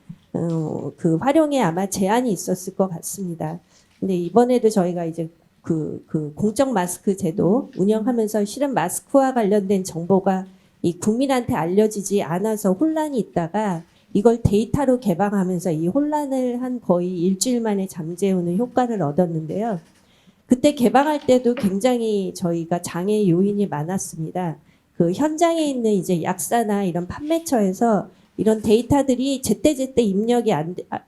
그 활용에 아마 제한이 있었을 것 같습니다. 근데 이번에도 저희가 이제 그 공적 마스크 제도 운영하면서 실은 마스크와 관련된 정보가 이 국민한테 알려지지 않아서 혼란이 있다가 이걸 데이터로 개방하면서 이 혼란을 한 거의 일주일 만에 잠재우는 효과를 얻었는데요. 그때 개방할 때도 굉장히 저희가 장애 요인이 많았습니다. 그 현장에 있는 이제 약사나 이런 판매처에서 이런 데이터들이 제때제때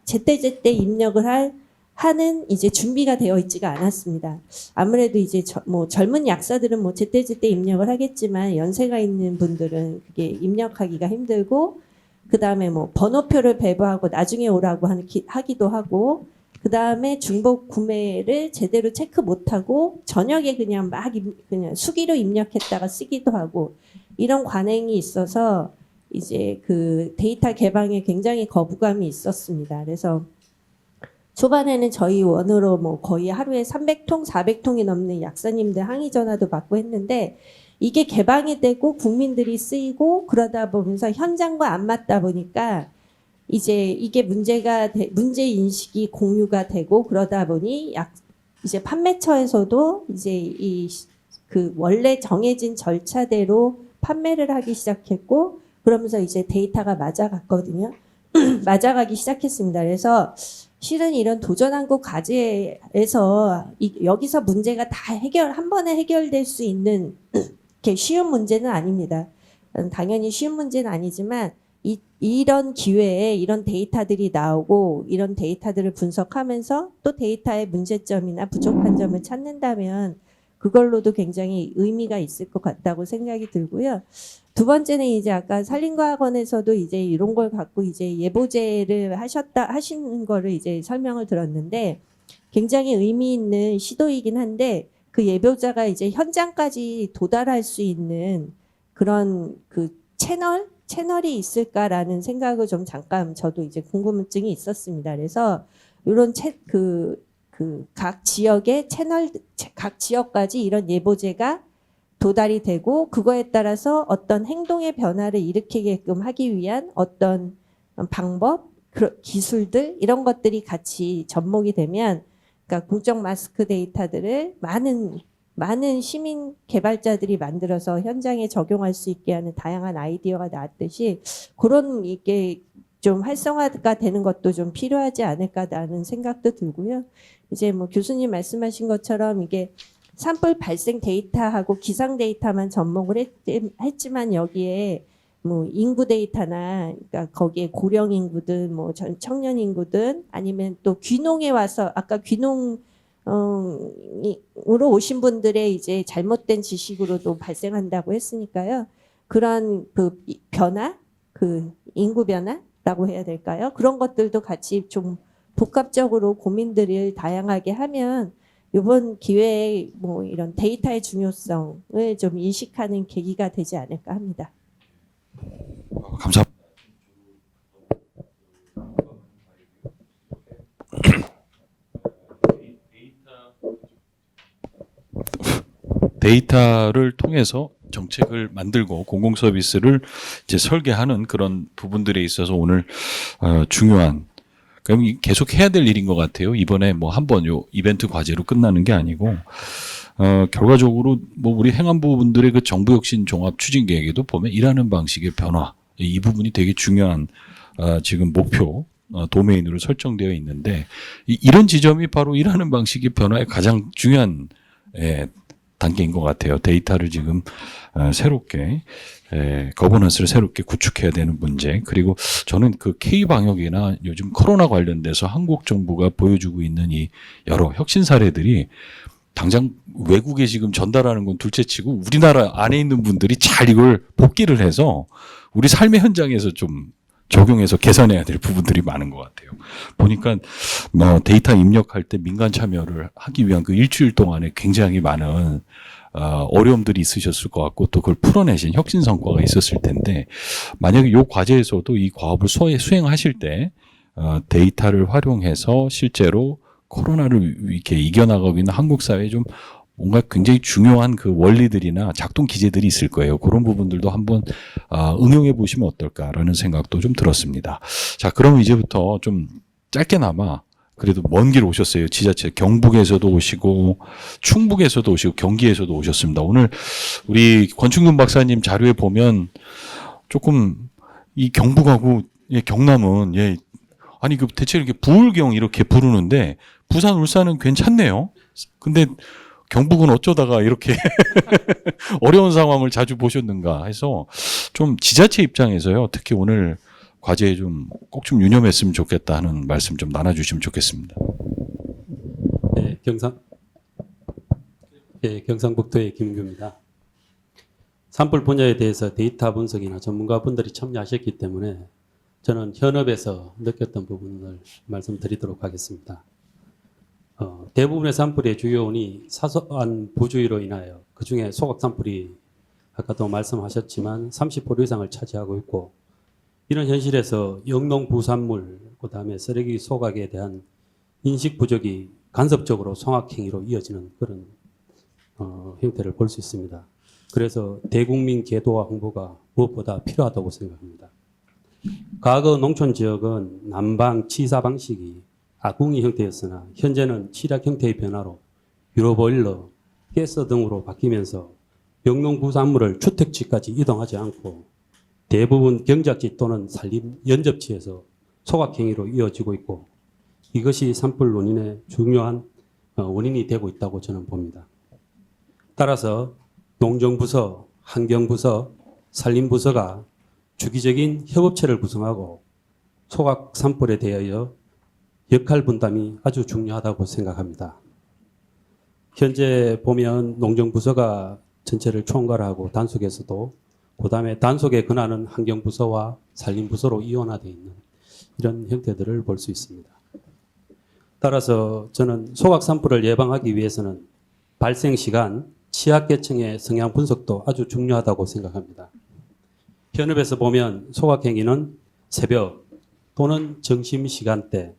제때제때 입력을 하는 이제 준비가 되어 있지가 않았습니다. 아무래도 이제 젊은 약사들은 제때제때 입력을 하겠지만 연세가 있는 분들은 그게 입력하기가 힘들고 그 다음에 번호표를 배부하고 나중에 오라고 하기도 하고 그 다음에 중복 구매를 제대로 체크 못하고 저녁에 그냥 그냥 수기로 입력했다가 쓰기도 하고 이런 관행이 있어서 이제 그 데이터 개방에 굉장히 거부감이 있었습니다. 그래서 초반에는 저희 원으로 거의 하루에 300통, 400통이 넘는 약사님들 항의 전화도 받고 했는데 이게 개방이 되고 국민들이 쓰이고 그러다 보면서 현장과 안 맞다 보니까 이제 이게 문제 인식이 공유가 되고 그러다 보니 이제 판매처에서도 이제 그 원래 정해진 절차대로 판매를 하기 시작했고 그러면서 이제 데이터가 맞아갔거든요. 맞아가기 시작했습니다. 그래서 실은 이런 도전한국 과제에서 여기서 문제가 다 한 번에 해결될 수 있는 쉬운 문제는 아닙니다. 당연히 쉬운 문제는 아니지만 이런 기회에 이런 데이터들이 나오고 이런 데이터들을 분석하면서 또 데이터의 문제점이나 부족한 점을 찾는다면 그걸로도 굉장히 의미가 있을 것 같다고 생각이 들고요. 두 번째는 이제 아까 산림과학원에서도 이제 이런 걸 갖고 이제 예보제를 하시는 거를 이제 설명을 들었는데 굉장히 의미 있는 시도이긴 한데 그 예보자가 이제 현장까지 도달할 수 있는 그런 그 채널 채널이 있을까라는 생각을 좀 잠깐 저도 이제 궁금증이 있었습니다. 그래서 이런 각 지역의 채널, 각 지역까지 이런 예보제가 도달이 되고 그거에 따라서 어떤 행동의 변화를 일으키게끔 하기 위한 어떤 방법, 기술들 이런 것들이 같이 접목이 되면 그러니까 공적 마스크 데이터들을 많은 시민 개발자들이 만들어서 현장에 적용할 수 있게 하는 다양한 아이디어가 나왔듯이 그런 이게 좀 활성화가 되는 것도 좀 필요하지 않을까라는 생각도 들고요. 이제 뭐 교수님 말씀하신 것처럼 이게 산불 발생 데이터하고 기상 데이터만 접목을 했지만 여기에 뭐 인구 데이터나 그러니까 거기에 고령 인구든 뭐 청년 인구든 아니면 또 귀농에 와서 아까 귀농 으로 오신 분들의 이제 잘못된 지식으로도 발생한다고 했으니까요. 그런 그 변화, 그 인구 변화라고 해야 될까요? 그런 것들도 같이 좀 복합적으로 고민들을 다양하게 하면 이번 기회에 뭐 이런 데이터의 중요성을 좀 인식하는 계기가 되지 않을까 합니다. 감사합니다. 데이터를 통해서 정책을 만들고 공공 서비스를 이제 설계하는 그런 부분들에 있어서 오늘 중요한 그럼 계속 해야 될 일인 것 같아요. 이번에 뭐 한번 요 이벤트 과제로 끝나는 게 아니고 결과적으로 뭐 우리 행안부 분들의 그 정부 혁신 종합 추진 계획에도 보면 일하는 방식의 변화 이 부분이 되게 중요한 지금 목표 도메인으로 설정되어 있는데 이런 지점이 바로 일하는 방식의 변화의 가장 중요한 단계인 것 같아요. 데이터를 지금 새롭게 거버넌스를 새롭게 구축해야 되는 문제 그리고 저는 그 K-방역이나 요즘 코로나 관련돼서 한국 정부가 보여주고 있는 이 여러 혁신 사례들이 당장 외국에 지금 전달하는 건 둘째치고 우리나라 안에 있는 분들이 잘 이걸 복기를 해서 우리 삶의 현장에서 좀 적용해서 개선해야 될 부분들이 많은 것 같아요. 보니까 뭐 데이터 입력할 때 민간 참여를 하기 위한 그 일주일 동안에 굉장히 많은 어려움들이 있으셨을 것 같고 또 그걸 풀어내신 혁신 성과가 있었을 텐데 만약에 이 과제에서도 이 과업을 수행하실 때 데이터를 활용해서 실제로 코로나를 이렇게 이겨나가고 있는 한국 사회에 좀 뭔가 굉장히 중요한 그 원리들이나 작동 기제들이 있을 거예요. 그런 부분들도 한번 응용해 보시면 어떨까라는 생각도 좀 들었습니다. 자, 그럼 이제부터 좀 짧게나마 그래도 먼 길 오셨어요. 지자체 경북에서도 오시고 충북에서도 오시고 경기에서도 오셨습니다. 오늘 우리 권충근 박사님 자료에 보면 조금 이 경북하고 경남은 아니 그 대체 이렇게 부울경 이렇게 부르는데 부산 울산은 괜찮네요. 근데 경북은 어쩌다가 이렇게 어려운 상황을 자주 보셨는가 해서 좀 지자체 입장에서요. 특히 오늘 과제에 좀 꼭 좀 유념했으면 좋겠다 하는 말씀 좀 나눠주시면 좋겠습니다. 네, 경상북도의 김규입니다. 산불 분야에 대해서 데이터 분석이나 전문가분들이 참여하셨기 때문에 저는 현업에서 느꼈던 부분을 말씀드리도록 하겠습니다. 대부분의 산불의 주요 원인이 사소한 부주의로 인하여 그중에 소각 산불이 아까도 말씀하셨지만 30% 이상을 차지하고 있고 이런 현실에서 영농 부산물 그다음에 쓰레기 소각에 대한 인식 부족이 간섭적으로 성악행위로 이어지는 그런 형태를 볼 수 있습니다. 그래서 대국민 계도와 홍보가 무엇보다 필요하다고 생각합니다. 과거 농촌 지역은 난방 치사 방식이 아궁이 형태였으나 현재는 칠약 형태의 변화로 유로보일러, 가스 등으로 바뀌면서 영농부산물을 주택지까지 이동하지 않고 대부분 경작지 또는 산림 연접지에서 소각행위로 이어지고 있고 이것이 산불 원인의 중요한 원인이 되고 있다고 저는 봅니다. 따라서 농정부서, 환경부서, 산림부서가 주기적인 협업체를 구성하고 소각 산불에 대하여 역할 분담이 아주 중요하다고 생각합니다. 현재 보면 농정부서가 전체를 총괄하고 단속에서도 그다음에 단속에 권한은 환경부서와 산림부서로 이원화되어 있는 이런 형태들을 볼 수 있습니다. 따라서 저는 소각 산불을 예방하기 위해서는 발생 시간, 취약계층의 성향 분석도 아주 중요하다고 생각합니다. 현업에서 보면 소각행위는 새벽 또는 점심시간대,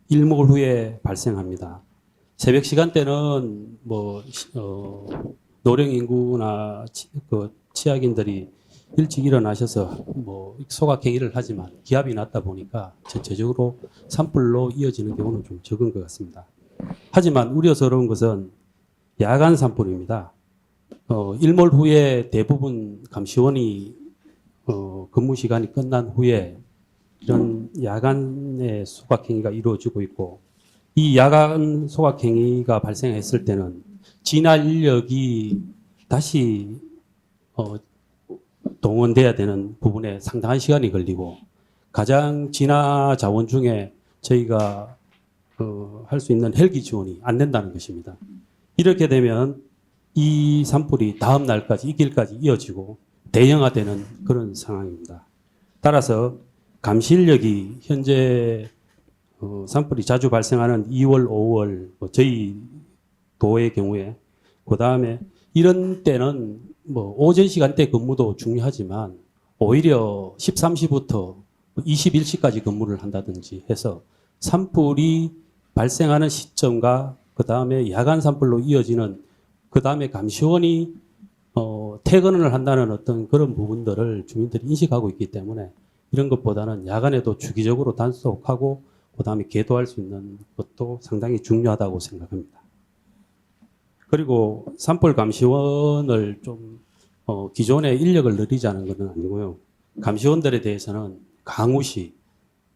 일몰 후에 발생합니다. 새벽 시간대는 노령 인구나 취약인들이 일찍 일어나셔서 소각행위를 하지만 기압이 낮다 보니까 전체적으로 산불로 이어지는 경우는 좀 적은 것 같습니다. 하지만 우려스러운 것은 야간 산불입니다. 일몰 후에 대부분 감시원이 근무 시간이 끝난 후에 이런 야간의 소각행위가 이루어지고 있고, 이 야간 소각행위가 발생했을 때는 진화 인력이 다시 동원돼야 되는 부분에 상당한 시간이 걸리고, 가장 진화 자원 중에 저희가 할 수 있는 헬기 지원이 안 된다는 것입니다. 이렇게 되면 이 산불이 다음 날까지 이길까지 이어지고 대형화되는 그런 상황입니다. 따라서 감시 인력이 현재 산불이 자주 발생하는 2월, 5월 저희 도의 경우에, 그 다음에 이런 때는 오전 시간대 근무도 중요하지만 오히려 13시부터 21시까지 근무를 한다든지 해서 산불이 발생하는 시점과 그 다음에 야간 산불로 이어지는, 그 다음에 감시원이 퇴근을 한다는 어떤 그런 부분들을 주민들이 인식하고 있기 때문에 이런 것보다는 야간에도 주기적으로 단속하고 그 다음에 계도할 수 있는 것도 상당히 중요하다고 생각합니다. 그리고 산불 감시원을 좀 기존의 인력을 늘리자는 것은 아니고요. 감시원들에 대해서는 강우시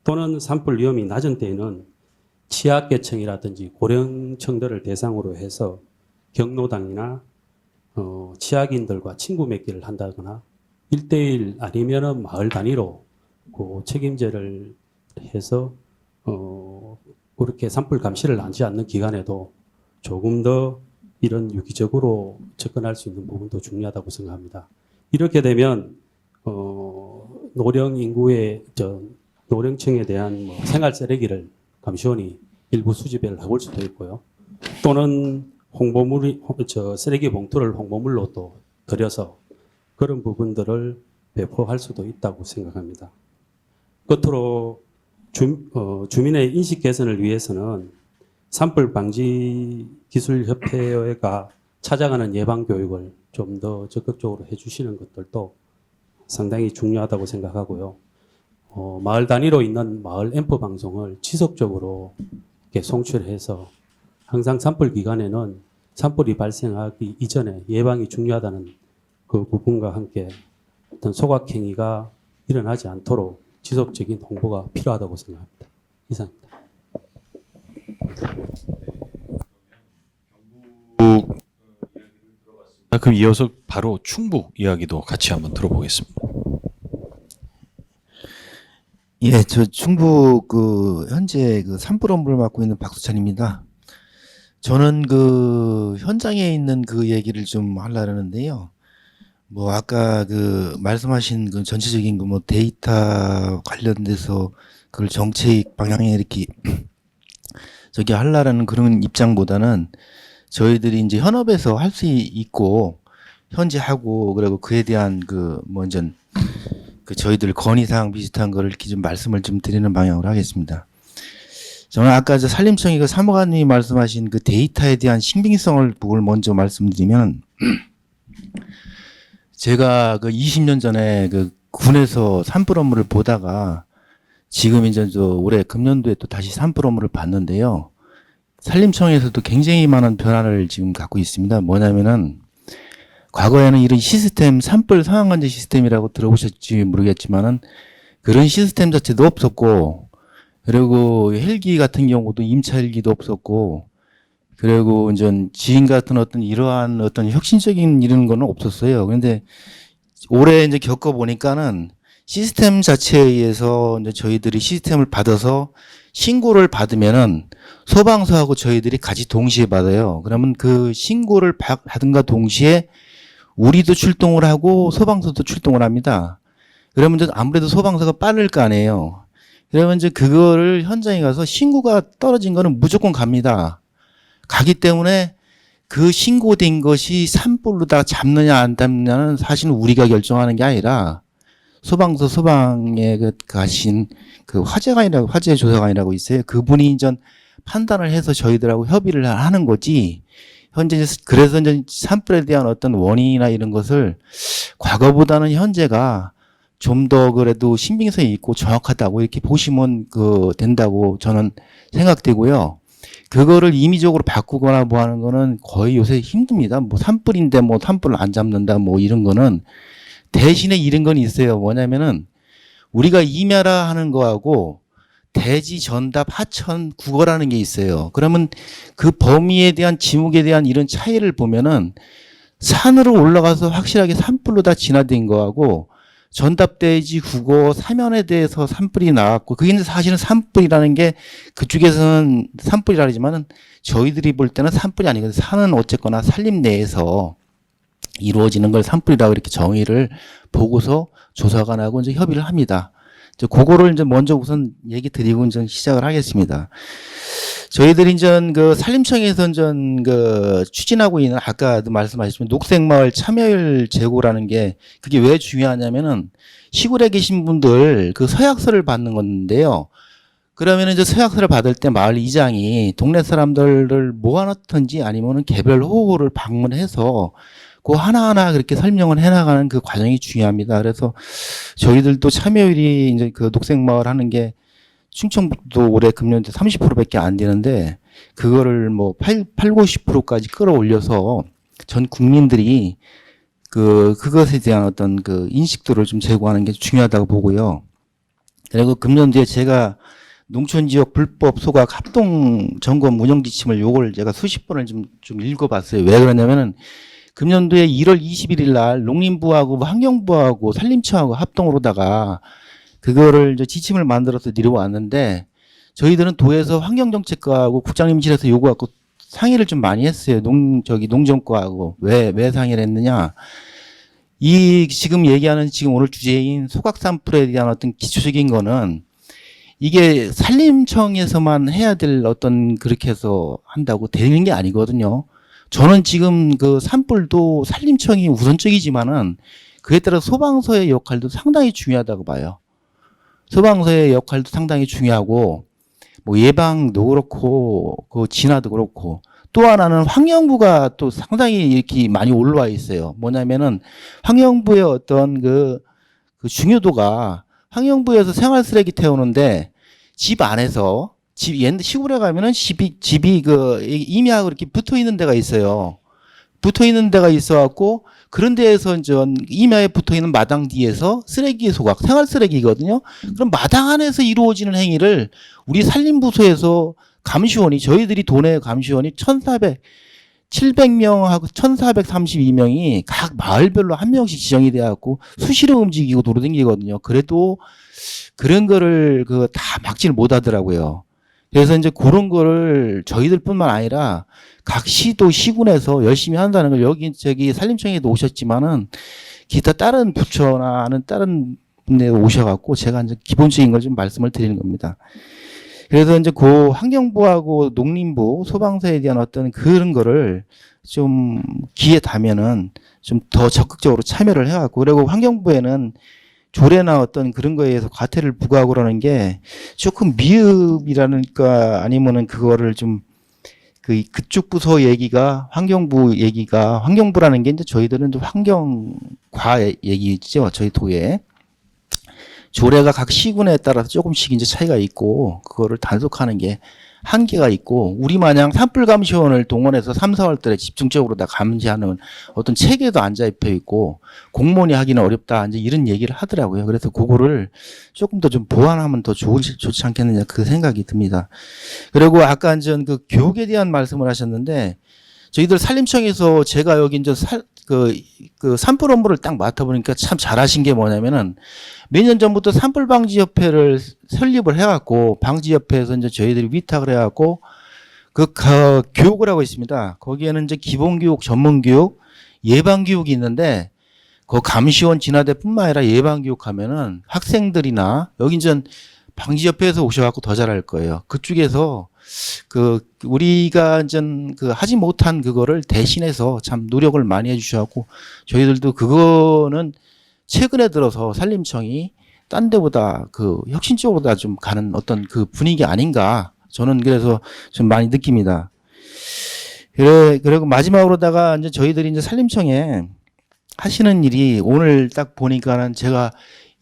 또는 산불 위험이 낮은 때에는 취약계층이라든지 고령층들을 대상으로 해서 경로당이나 취약인들과 친구 맺기를 한다거나 1대1 아니면은 마을 단위로 그 책임제를 해서 그렇게 산불 감시를 하지 않는 기간에도 조금 더 이런 유기적으로 접근할 수 있는 부분도 중요하다고 생각합니다. 이렇게 되면 노령 인구의 노령층에 대한 생활 쓰레기를 감시원이 일부 수집을 해볼 수도 있고요. 또는 쓰레기 봉투를 홍보물로 또 들여서 그런 부분들을 배포할 수도 있다고 생각합니다. 끝으로 주민의 인식 개선을 위해서는 산불 방지 기술 협회가 찾아가는 예방 교육을 좀 더 적극적으로 해주시는 것들도 상당히 중요하다고 생각하고요. 마을 단위로 있는 마을 앰프 방송을 지속적으로 이렇게 송출해서 항상 산불 기간에는 산불이 발생하기 이전에 예방이 중요하다는 그 부분과 함께 어떤 소각행위가 일어나지 않도록 지속적인 홍보가 필요하다고 생각합니다. 이상입니다. 그럼 이어서 바로 충북 이야기도 같이 한번 들어보겠습니다. 예, 저 충북 현재 산불 업무를 맡고 있는 박수찬입니다. 저는 현장에 있는 얘기를 좀 하려는데요. 아까 말씀하신 전체적인 데이터 관련돼서 그걸 정책 방향에 이렇게 하려는 그런 입장보다는 저희들이 이제 현업에서 할 수 있고 현재 하고, 그리고 그에 대한 저희들 건의사항 비슷한 거를 이렇게 좀 말씀을 좀 드리는 방향으로 하겠습니다. 저는 아까 산림청이 사무관님이 말씀하신 데이터에 대한 신빙성을 그걸 먼저 말씀드리면, 제가 20년 전에 군에서 산불 업무를 보다가 지금 이제 올해 금년도에 또 다시 산불 업무를 봤는데요. 산림청에서도 굉장히 많은 변화를 지금 갖고 있습니다. 뭐냐면은 과거에는 이런 시스템, 산불 상황관제 시스템이라고 들어보셨지 모르겠지만은 그런 시스템 자체도 없었고, 그리고 헬기 같은 경우도 임차 헬기도 없었고, 그리고 이제 지인 같은 이러한 혁신적인 이런 거는 없었어요. 그런데 올해 이제 겪어보니까는 시스템 자체에 의해서 이제 저희들이 시스템을 받아서 신고를 받으면은 소방서하고 저희들이 같이 동시에 받아요. 그러면 그 신고를 받은가 동시에 우리도 출동을 하고 소방서도 출동을 합니다. 그러면 이제 아무래도 소방서가 빠를 거 아니에요. 그러면 이제 그거를 현장에 가서 신고가 떨어진 거는 무조건 갑니다. 가기 때문에 그 신고된 것이 산불로다가 잡느냐 안 잡느냐는 사실은 우리가 결정하는 게 아니라 소방서 소방에 가신 그 화재 조사관이라고 있어요. 그분이 이제 판단을 해서 저희들하고 협의를 하는 거지. 현재 그래서 이제 산불에 대한 어떤 원인이나 이런 것을 과거보다는 현재가 좀 더 그래도 신빙성이 있고 정확하다고 이렇게 보시면 된다고 저는 생각되고요. 그거를 임의적으로 바꾸거나 뭐 하는 거는 거의 요새 힘듭니다. 뭐 산불인데 뭐 산불을 안 잡는다 뭐 이런 거는 대신에 이런 건 있어요. 뭐냐면은 우리가 임야라 하는 거하고 대지, 전답, 하천, 국어라는 게 있어요. 그러면 그 범위에 대한 지목에 대한 이런 차이를 보면은 산으로 올라가서 확실하게 산불로 다 진화된 거하고 전답 대지, 국어, 사면에 대해서 산불이 나왔고 그게 사실은 산불이라는 게 그쪽에서는 산불이라 하지만은 저희들이 볼 때는 산불이 아니거든요. 산은 어쨌거나 산림 내에서 이루어지는 걸 산불이라고 이렇게 정의를 보고서 조사관하고 이제 협의를 합니다. 이제 그거를 이제 먼저 우선 얘기 드리고 이제 시작을 하겠습니다. 저희들이 이제 산림청에서 이제 추진하고 있는 아까도 말씀하셨지만 녹색마을 참여율 제고라는 게 그게 왜 중요하냐면은 시골에 계신 분들 서약서를 받는 건데요. 그러면 이제 서약서를 받을 때 마을 이장이 동네 사람들을 모아놓든지 아니면은 개별 호호를 방문해서 그 하나하나 그렇게 설명을 해나가는 그 과정이 중요합니다. 그래서 저희들도 참여율이 이제 녹색마을 하는 게 충청북도 올해 금년도 30%밖에 안 되는데 그거를 뭐 90%까지 끌어올려서 전 국민들이 그것에 대한 어떤 인식도를 좀 제고하는 게 중요하다고 보고요. 그리고 금년도에 제가 농촌지역 불법 소각 합동 점검 운영 지침을 요걸 제가 수십 번을 좀 읽어봤어요. 왜 그러냐면은 금년도에 1월 21일 날 농림부하고 환경부하고 산림청하고 합동으로다가 그거를 이제 지침을 만들어서 내려왔는데 저희들은 도에서 환경정책과하고 국장님실에서 요구하고 상의를 좀 많이 했어요. 농정과하고 왜 상의를 했느냐? 지금 얘기하는 지금 오늘 주제인 소각 산불에 대한 어떤 기초적인 거는 이게 산림청에서만 해야 될 어떤 그렇게 해서 한다고 되는 게 아니거든요. 저는 지금 산불도 산림청이 우선적이지만은 그에 따라 소방서의 역할도 상당히 중요하다고 봐요. 소방서의 역할도 상당히 중요하고 뭐 예방도 그렇고 진화도 그렇고 또 하나는 환경부가 또 상당히 이렇게 많이 올라와 있어요. 뭐냐면은 환경부의 어떤 그 중요도가 환경부에서 생활 쓰레기 태우는데 집 안에서 옛날 시골에 가면은 집이 임야하고 이렇게 붙어 있는 데가 있어요. 붙어 있는 데가 있어 갖고 그런 데에서 이제 임야에 붙어 있는 마당 뒤에서 쓰레기 소각, 생활 쓰레기거든요. 그럼 마당 안에서 이루어지는 행위를 우리 산림부서에서 감시원이 저희들이 도내 감시원이 700명하고 1432명이 각 마을별로 한 명씩 지정이 돼 갖고 수시로 움직이고 돌아다니거든요. 그래도 그런 거를 다 막지를 못하더라고요. 그래서 이제 그런 거를 저희들뿐만 아니라 각 시도 시군에서 열심히 한다는 걸 여기 산림청에도 오셨지만은 기타 다른 부처나 하는 다른 분에 오셔갖고 제가 이제 기본적인 걸 좀 말씀을 드리는 겁니다. 그래서 이제 환경부하고 농림부 소방서에 대한 어떤 그런 거를 좀 기회 닿으면은 좀 더 적극적으로 참여를 해갖고 그리고 환경부에는 조례나 어떤 그런 거에 의해서 과태를 부과하고 그러는 게 조금 미흡이라니까 아니면은 그거를 좀 그쪽 부서 얘기가 환경부라는 게 이제 저희들은 좀 환경과 얘기죠. 저희 도에. 조례가 각 시군에 따라서 조금씩 이제 차이가 있고 그거를 단속하는 게 한계가 있고 우리 마냥 산불 감시원을 동원해서 3, 4월 달에 집중적으로 다 감시하는 어떤 체계도 안 잡혀 있고 공무원이 하기는 어렵다 이제 이런 얘기를 하더라고요. 그래서 그거를 조금 더 좀 보완하면 더 좋지 않겠느냐 그 생각이 듭니다. 그리고 아까 이제 교육에 대한 말씀을 하셨는데 저희들 산림청에서 제가 여기 이제 산불 업무를 딱 맡아보니까 참 잘하신 게 뭐냐면은 몇 년 전부터 산불방지협회를 설립을 해갖고 방지협회에서 이제 저희들이 위탁을 해갖고 교육을 하고 있습니다. 거기에는 이제 기본교육, 전문교육, 예방교육이 있는데 그 감시원 진화대뿐만 아니라 예방교육하면은 학생들이나 여기 이제 방지협회에서 오셔갖고 더 잘할 거예요. 그쪽에서 우리가 이제 하지 못한 그거를 대신해서 참 노력을 많이 해주셔갖고 저희들도 그거는 최근에 들어서 산림청이 딴 데보다 그 혁신적으로 좀 가는 어떤 그 분위기 아닌가. 저는 그래서 좀 많이 느낍니다. 그리고 마지막으로다가 이제 저희들이 이제 산림청에 하시는 일이 오늘 딱 보니까는 제가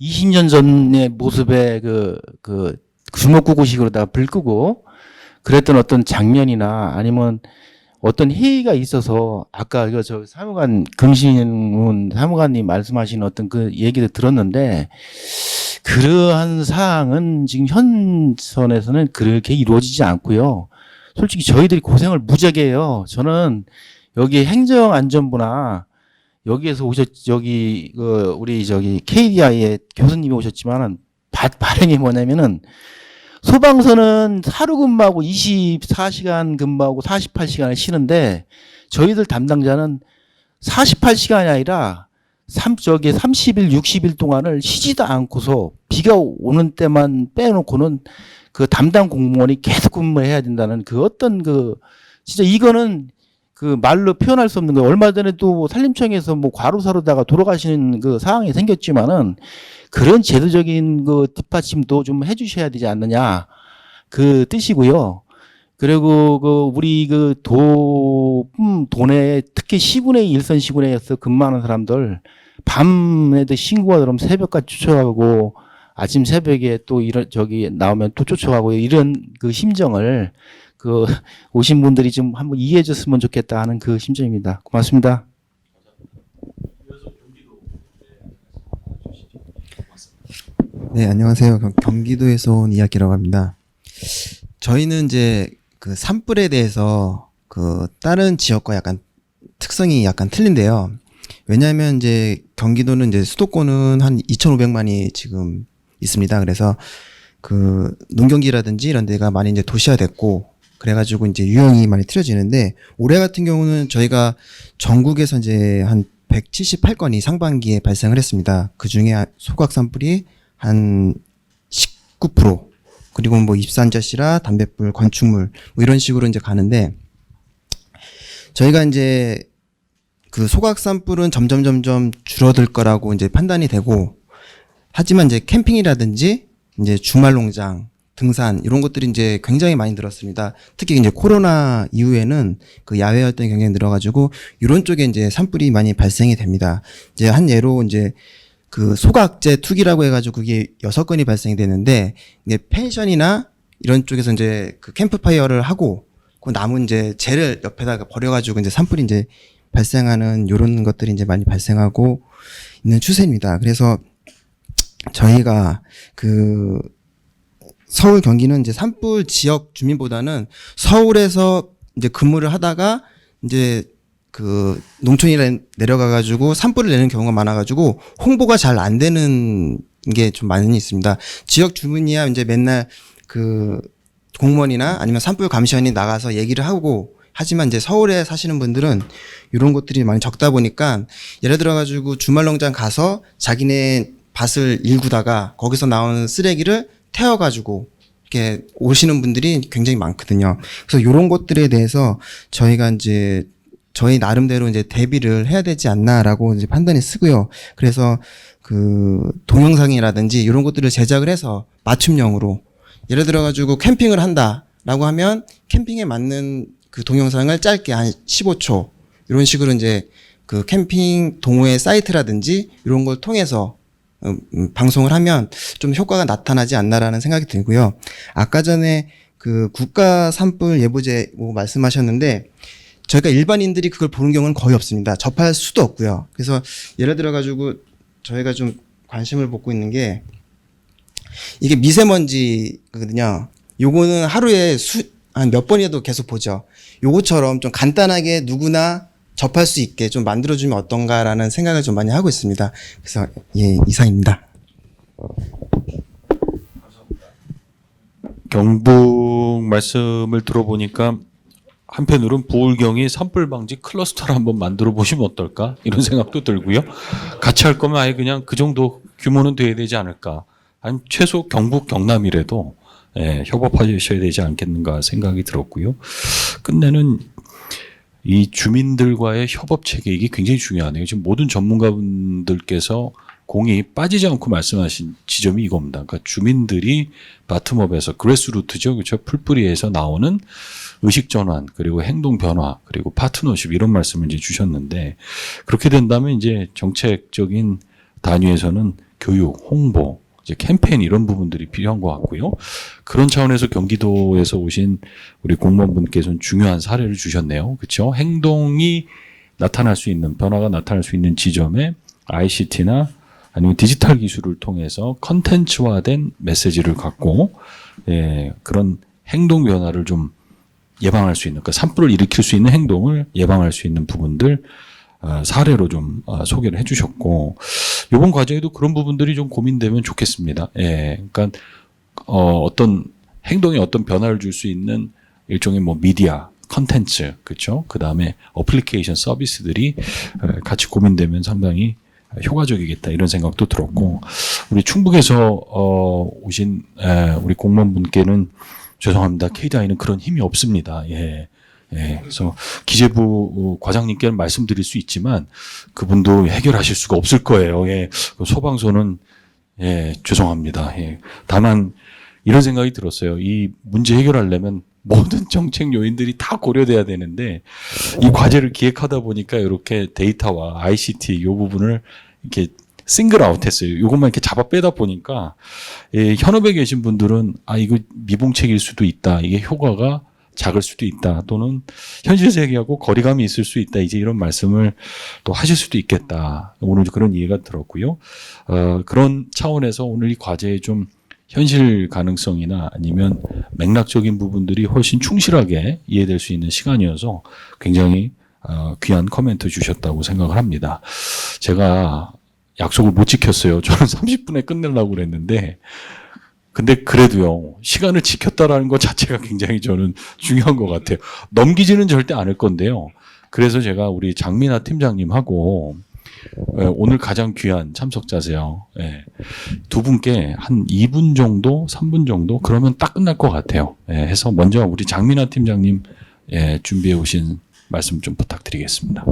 20년 전의 모습에 그 주먹구구식으로다가 불 끄고 그랬던 어떤 장면이나 아니면 어떤 회의가 있어서 아까 저 사무관 긍신문 사무관님 말씀하신 어떤 그 얘기를 들었는데 그러한 사항은 지금 현 선에서는 그렇게 이루어지지 않고요. 솔직히 저희들이 고생을 무지하게 해요. 저는 여기 행정안전부나 여기에서 여기 우리 KDI의 교수님이 오셨지만은 발행이 뭐냐면은 소방서는 하루 근무하고 24시간 근무하고 48시간을 쉬는데 저희들 담당자는 48시간이 아니라 30일, 60일 동안을 쉬지도 않고서 비가 오는 때만 빼놓고는 그 담당 공무원이 계속 근무를 해야 된다는 그 어떤 진짜 이거는 그 말로 표현할 수 없는 거예요. 얼마 전에 또 산림청에서 뭐 과로사로다가 돌아가시는 그 상황이 생겼지만은 그런 제도적인 그 뒷받침도 좀 해주셔야 되지 않느냐 그 뜻이고요. 그리고 우리 도내 특히 시군의 일선 시군에서 근무하는 사람들 밤에도 신고가 그럼 새벽까지 쫓아가고 아침 새벽에 또 나오면 또 쫓아가고 이런 그 심정을 오신 분들이 좀 한번 이해해 줬으면 좋겠다 하는 그 심정입니다. 고맙습니다. 네, 안녕하세요. 경기도에서 온 이야기라고 합니다. 저희는 이제 그 산불에 대해서 다른 지역과 약간 특성이 약간 틀린데요. 왜냐하면 이제 경기도는 이제 수도권은 한 2,500만이 지금 있습니다. 그래서 농경지라든지 이런 데가 많이 이제 도시화됐고, 그래가지고 이제 유형이 많이 틀어지는데, 올해 같은 경우는 저희가 전국에서 이제 한 178건이 상반기에 발생을 했습니다. 그 중에 소각 산불이 한 19%, 그리고 뭐 입산자시라, 담뱃불, 건축물, 뭐 이런 식으로 이제 가는데, 저희가 이제 그 소각 산불은 점점 줄어들 거라고 이제 판단이 되고, 하지만 이제 캠핑이라든지 이제 주말 농장, 등산 이런 것들이 이제 굉장히 많이 늘었습니다. 특히 이제 코로나 이후에는 그 야외 활동이 굉장히 늘어가지고 이런 쪽에 이제 산불이 많이 발생이 됩니다. 이제 한 예로 이제 그 소각제 투기라고 해가지고 그게 6건이 발생이 되는데, 이게 펜션이나 이런 쪽에서 이제 그 캠프파이어를 하고 그 남은 이제 재를 옆에다가 버려가지고 이제 산불이 이제 발생하는 이런 것들이 이제 많이 발생하고 있는 추세입니다. 그래서 저희가 서울 경기는 이제 산불 지역 주민보다는 서울에서 이제 근무를 하다가 이제 농촌에 내려가가지고 산불을 내는 경우가 많아가지고 홍보가 잘 안 되는 게 좀 많이 있습니다. 지역 주민이야 이제 맨날 공무원이나 아니면 산불 감시원이 나가서 얘기를 하고, 하지만 이제 서울에 사시는 분들은 이런 것들이 많이 적다 보니까, 예를 들어가지고 주말 농장 가서 자기네 밭을 일구다가 거기서 나오는 쓰레기를 태워가지고 이렇게 오시는 분들이 굉장히 많거든요. 그래서 이런 것들에 대해서 저희가 이제 저희 나름대로 이제 대비를 해야 되지 않나라고 이제 판단이 쓰고요. 그래서 동영상이라든지 이런 것들을 제작을 해서 맞춤형으로, 예를 들어가지고 캠핑을 한다라고 하면 캠핑에 맞는 그 동영상을 짧게 한 15초 이런 식으로 이제 캠핑 동호회 사이트라든지 이런 걸 통해서 방송을 하면 좀 효과가 나타나지 않나라는 생각이 들고요. 아까 전에 국가 산불 예보제 뭐 말씀하셨는데, 저희가 일반인들이 그걸 보는 경우는 거의 없습니다. 접할 수도 없고요. 그래서 예를 들어가지고 저희가 좀 관심을 보고 있는 게, 이게 미세먼지거든요. 요거는 하루에 한 몇 번이라도 계속 보죠. 요거처럼 좀 간단하게 누구나 접할 수 있게 좀 만들어주면 어떤가라는 생각을 좀 많이 하고 있습니다. 그래서 이상입니다. 경북 말씀을 들어보니까 한편으로는 부울경이 산불 방지 클러스터를 한번 만들어 보시면 어떨까 이런 생각도 들고요. 같이 할 거면 아예 그냥 그 정도 규모는 돼야 되지 않을까. 아니면 최소 경북 경남이라도 협업하셔야 되지 않겠는가 생각이 들었고요. 끝내는 이 주민들과의 협업 체계, 이게 굉장히 중요하네요. 지금 모든 전문가분들께서 공이 빠지지 않고 말씀하신 지점이 이겁니다. 그러니까 주민들이 바텀업에서 그래스루트죠, 그렇죠? 풀뿌리에서 나오는 의식 전환, 그리고 행동 변화, 그리고 파트너십 이런 말씀을 이제 주셨는데 그렇게 된다면 이제 정책적인 단위에서는 교육, 홍보, 이제 캠페인 이런 부분들이 필요한 것 같고요. 그런 차원에서 경기도에서 오신 우리 공무원분께서는 중요한 사례를 주셨네요. 그렇죠? 행동이 나타날 수 있는 변화가 나타날 수 있는 지점에 ICT나 아니면 디지털 기술을 통해서 컨텐츠화된 메시지를 갖고 그런 행동 변화를 좀 예방할 수 있는, 그러니까 산불을 일으킬 수 있는 행동을 예방할 수 있는 부분들 사례로 좀 소개를 해주셨고 이번 과정에도 그런 부분들이 좀 고민되면 좋겠습니다. 그러니까 어떤 행동에 어떤 변화를 줄 수 있는 일종의 뭐 미디어, 컨텐츠, 그렇죠? 그 다음에 어플리케이션 서비스들이 같이 고민되면 상당히 효과적이겠다 이런 생각도 들었고 우리 충북에서 오신 우리 공무원분께는 죄송합니다. KDI는 그런 힘이 없습니다. 그래서 기재부 과장님께는 말씀드릴 수 있지만 그분도 해결하실 수가 없을 거예요. 소방서는 죄송합니다. 다만 이런 생각이 들었어요. 이 문제 해결하려면 모든 정책 요인들이 다 고려돼야 되는데 이 과제를 기획하다 보니까 이렇게 데이터와 ICT 이 부분을 이렇게 싱글 아웃했어요. 이것만 이렇게 잡아 빼다 보니까 현업에 계신 분들은 이거 미봉책일 수도 있다. 이게 효과가 작을 수도 있다. 또는 현실 세계하고 거리감이 있을 수 있다. 이제 이런 말씀을 또 하실 수도 있겠다. 오늘 그런 이해가 들었고요. 그런 차원에서 오늘 이 과제에 좀 현실 가능성이나 아니면 맥락적인 부분들이 훨씬 충실하게 이해될 수 있는 시간이어서 굉장히 귀한 코멘트 주셨다고 생각을 합니다. 제가 약속을 못 지켰어요. 저는 30분에 끝내려고 그랬는데 근데 그래도요. 시간을 지켰다라는 것 자체가 굉장히 저는 중요한 것 같아요. 넘기지는 절대 않을 건데요. 그래서 제가 우리 장민아 팀장님하고 오늘 가장 귀한 참석자세요. 두 분께 한 2분 정도, 3분 정도 그러면 딱 끝날 것 같아요. 해서 먼저 우리 장민아 팀장님 준비해 오신 말씀 좀 부탁드리겠습니다.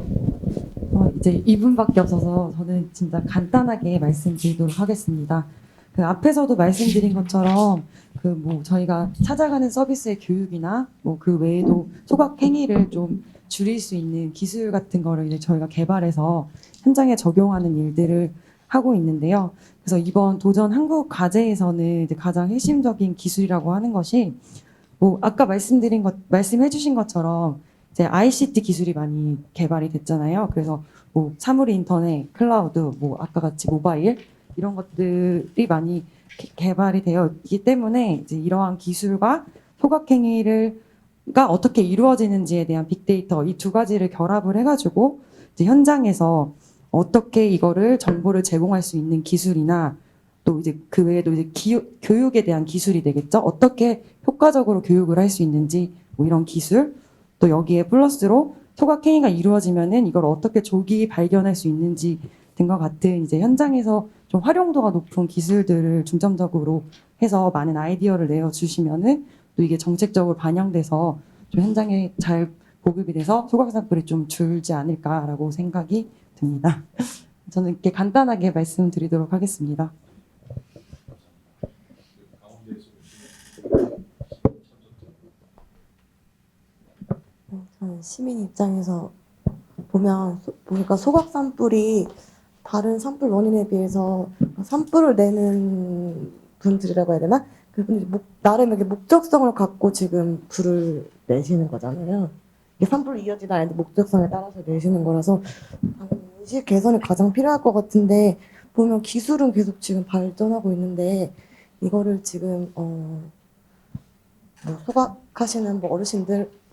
이제 2분밖에 없어서 저는 진짜 간단하게 말씀드리도록 하겠습니다. 그 앞에서도 말씀드린 것처럼 그 뭐 저희가 찾아가는 서비스의 교육이나 뭐 그 외에도 소각 행위를 좀 줄일 수 있는 기술 같은 거를 이제 저희가 개발해서 현장에 적용하는 일들을 하고 있는데요. 그래서 이번 도전 한국 과제에서는 이제 가장 핵심적인 기술이라고 하는 것이 뭐 아까 말씀해주신 것처럼 이제 ICT 기술이 많이 개발이 됐잖아요. 그래서 뭐 사물 인터넷, 클라우드, 뭐 아까 같이 모바일 이런 것들이 많이 개발이 되어 있기 때문에 이제 이러한 기술과 소각행위가 어떻게 이루어지는지에 대한 빅데이터 이 두 가지를 결합을 해가지고 이제 현장에서 어떻게 이거를 정보를 제공할 수 있는 기술이나 또 이제 그 외에도 이제 교육에 대한 기술이 되겠죠. 어떻게 효과적으로 교육을 할 수 있는지 뭐 이런 기술 또 여기에 플러스로 소각행위가 이루어지면은 이걸 어떻게 조기 발견할 수 있는지 등과 같은 이제 현장에서 좀 활용도가 높은 기술들을 중점적으로 해서 많은 아이디어를 내어주시면은 또 이게 정책적으로 반영돼서 좀 현장에 잘 보급이 돼서 소각산불이 좀 줄지 않을까라고 생각이 듭니다. 저는 이렇게 간단하게 말씀드리도록 하겠습니다. 저는 시민 입장에서 보니까 소각 산불이 다른 산불 원인에 비해서 산불을 내는 분들이라고 해야 되나? 그분들이 나름 이렇게 목적성을 갖고 지금 불을 내시는 거잖아요. 이게 산불로 이어지다 아닌데 목적성에 따라서 내시는 거라서 인식 개선이 가장 필요할 것 같은데 보면 기술은 계속 지금 발전하고 있는데 이거를 지금 뭐 소각하시는 뭐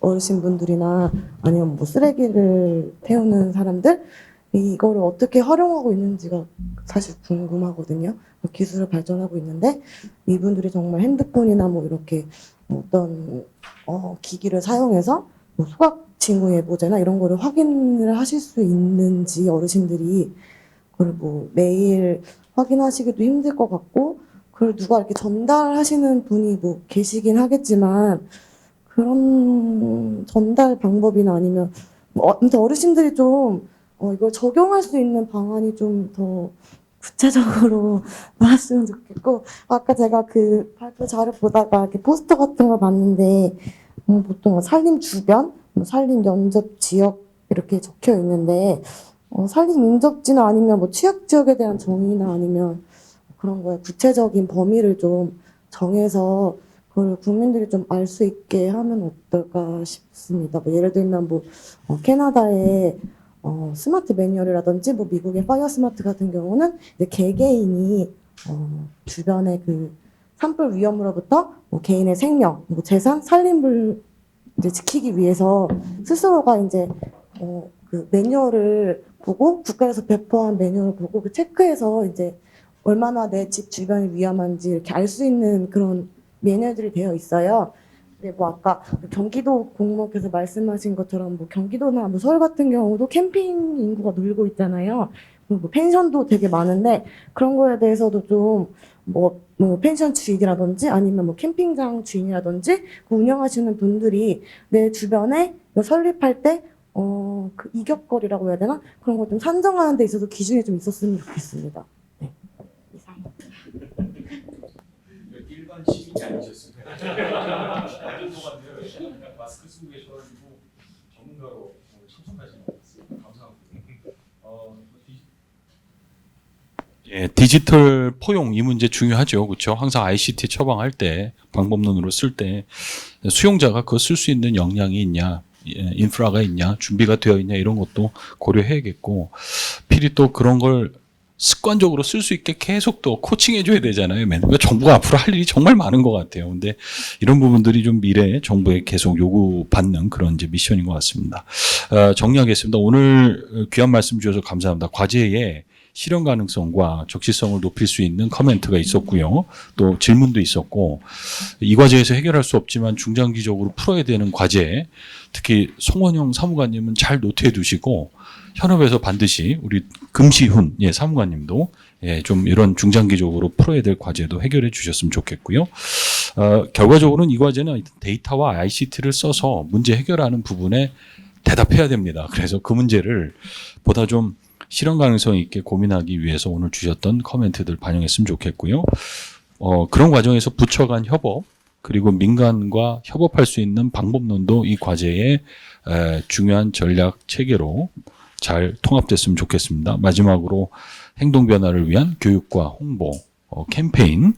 어르신분들이나 아니면 뭐 쓰레기를 태우는 사람들 이거를 어떻게 활용하고 있는지가 사실 궁금하거든요. 기술을 발전하고 있는데 이분들이 정말 핸드폰이나 뭐 이렇게 어떤 기기를 사용해서 뭐 소각 징후 예보제나 이런 거를 확인을 하실 수 있는지 어르신들이 그걸 뭐 매일 확인하시기도 힘들 것 같고 그걸 누가 이렇게 전달하시는 분이 뭐 계시긴 하겠지만 그런 전달 방법이나 아니면 뭐 아무튼 어르신들이 좀 이걸 적용할 수 있는 방안이 좀 더 구체적으로 나왔으면 좋겠고, 아까 제가 그 발표 자료 보다가 이렇게 포스터 같은 걸 봤는데, 보통 산림 주변, 산림 연접 지역 이렇게 적혀 있는데, 산림 인접지나 아니면 뭐 취약 지역에 대한 정의나 아니면 그런 거에 구체적인 범위를 좀 정해서 그걸 국민들이 좀 알 수 있게 하면 어떨까 싶습니다. 뭐 예를 들면 뭐 캐나다의 스마트 매뉴얼이라든지 뭐 미국의 파이어 스마트 같은 경우는 이제 개개인이 주변의 그 산불 위험으로부터 뭐 개인의 생명, 뭐 재산, 산림을 이제 지키기 위해서 스스로가 이제 그 매뉴얼을 보고 국가에서 배포한 매뉴얼을 보고 그 체크해서 이제 얼마나 내 집 주변이 위험한지 이렇게 알 수 있는 그런 매뉴얼들이 되어 있어요. 근데 뭐 아까 경기도 공무원께서 말씀하신 것처럼 뭐 경기도나 뭐 서울 같은 경우도 캠핑 인구가 늘고 있잖아요. 그리고 뭐 펜션도 되게 많은데 그런 거에 대해서도 좀 뭐 펜션 주인이라든지 아니면 뭐 캠핑장 주인이라든지 그 운영하시는 분들이 내 주변에 설립할 때 그 이격거리라고 해야 되나? 그런 거 좀 산정하는 데 있어서 기준이 좀 있었으면 좋겠습니다. 네. 이상. 일반 시민이 아니셨습니다. 많은 동안 마스크 쓰고 계셔가지고 전문가로 참석하신 것 같습니다. 감사합니다. 예, 디지털 포용 이 문제 중요하죠, 그렇죠? 항상 ICT 처방할 때 방법론으로 쓸 때 수용자가 그거 쓸 수 있는 역량이 있냐, 인프라가 있냐, 준비가 되어 있냐 이런 것도 고려해야겠고 필히 또 그런 걸 습관적으로 쓸 수 있게 계속 또 코칭해줘야 되잖아요. 그러니까 정부가 앞으로 할 일이 정말 많은 것 같아요. 근데 이런 부분들이 좀 미래에 정부에 계속 요구받는 그런 이제 미션인 것 같습니다. 정리하겠습니다. 오늘 귀한 말씀 주셔서 감사합니다. 과제에 실현 가능성과 적시성을 높일 수 있는 커멘트가 있었고요. 또 질문도 있었고 이 과제에서 해결할 수 없지만 중장기적으로 풀어야 되는 과제 특히 송원영 사무관님은 잘 노트해 두시고 현업에서 반드시 우리 금시훈 사무관님도 좀 이런 중장기적으로 풀어야 될 과제도 해결해 주셨으면 좋겠고요. 결과적으로는 이 과제는 데이터와 ICT를 써서 문제 해결하는 부분에 대답해야 됩니다. 그래서 그 문제를 보다 좀 실현 가능성 있게 고민하기 위해서 오늘 주셨던 코멘트들 반영했으면 좋겠고요. 그런 과정에서 부처 간 협업 그리고 민간과 협업할 수 있는 방법론도 이 과제의 중요한 전략 체계로 잘 통합됐으면 좋겠습니다. 마지막으로 행동 변화를 위한 교육과 홍보, 캠페인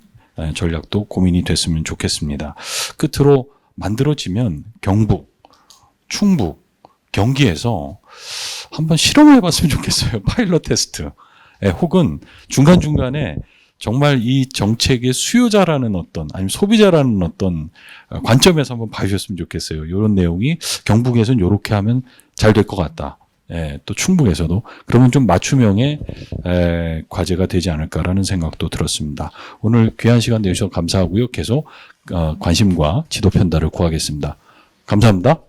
전략도 고민이 됐으면 좋겠습니다. 끝으로 만들어지면 경북, 충북, 경기에서 한번 실험을 해봤으면 좋겠어요. 파일럿 테스트. 혹은 중간중간에 정말 이 정책의 수요자라는 아니면 소비자라는 관점에서 한번 봐주셨으면 좋겠어요. 이런 내용이 경북에서는 이렇게 하면 잘 될 것 같다. 또 충북에서도 그러면 좀 맞춤형의 과제가 되지 않을까라는 생각도 들었습니다. 오늘 귀한 시간 내주셔서 감사하고요. 계속 관심과 지도 편달을 구하겠습니다. 감사합니다.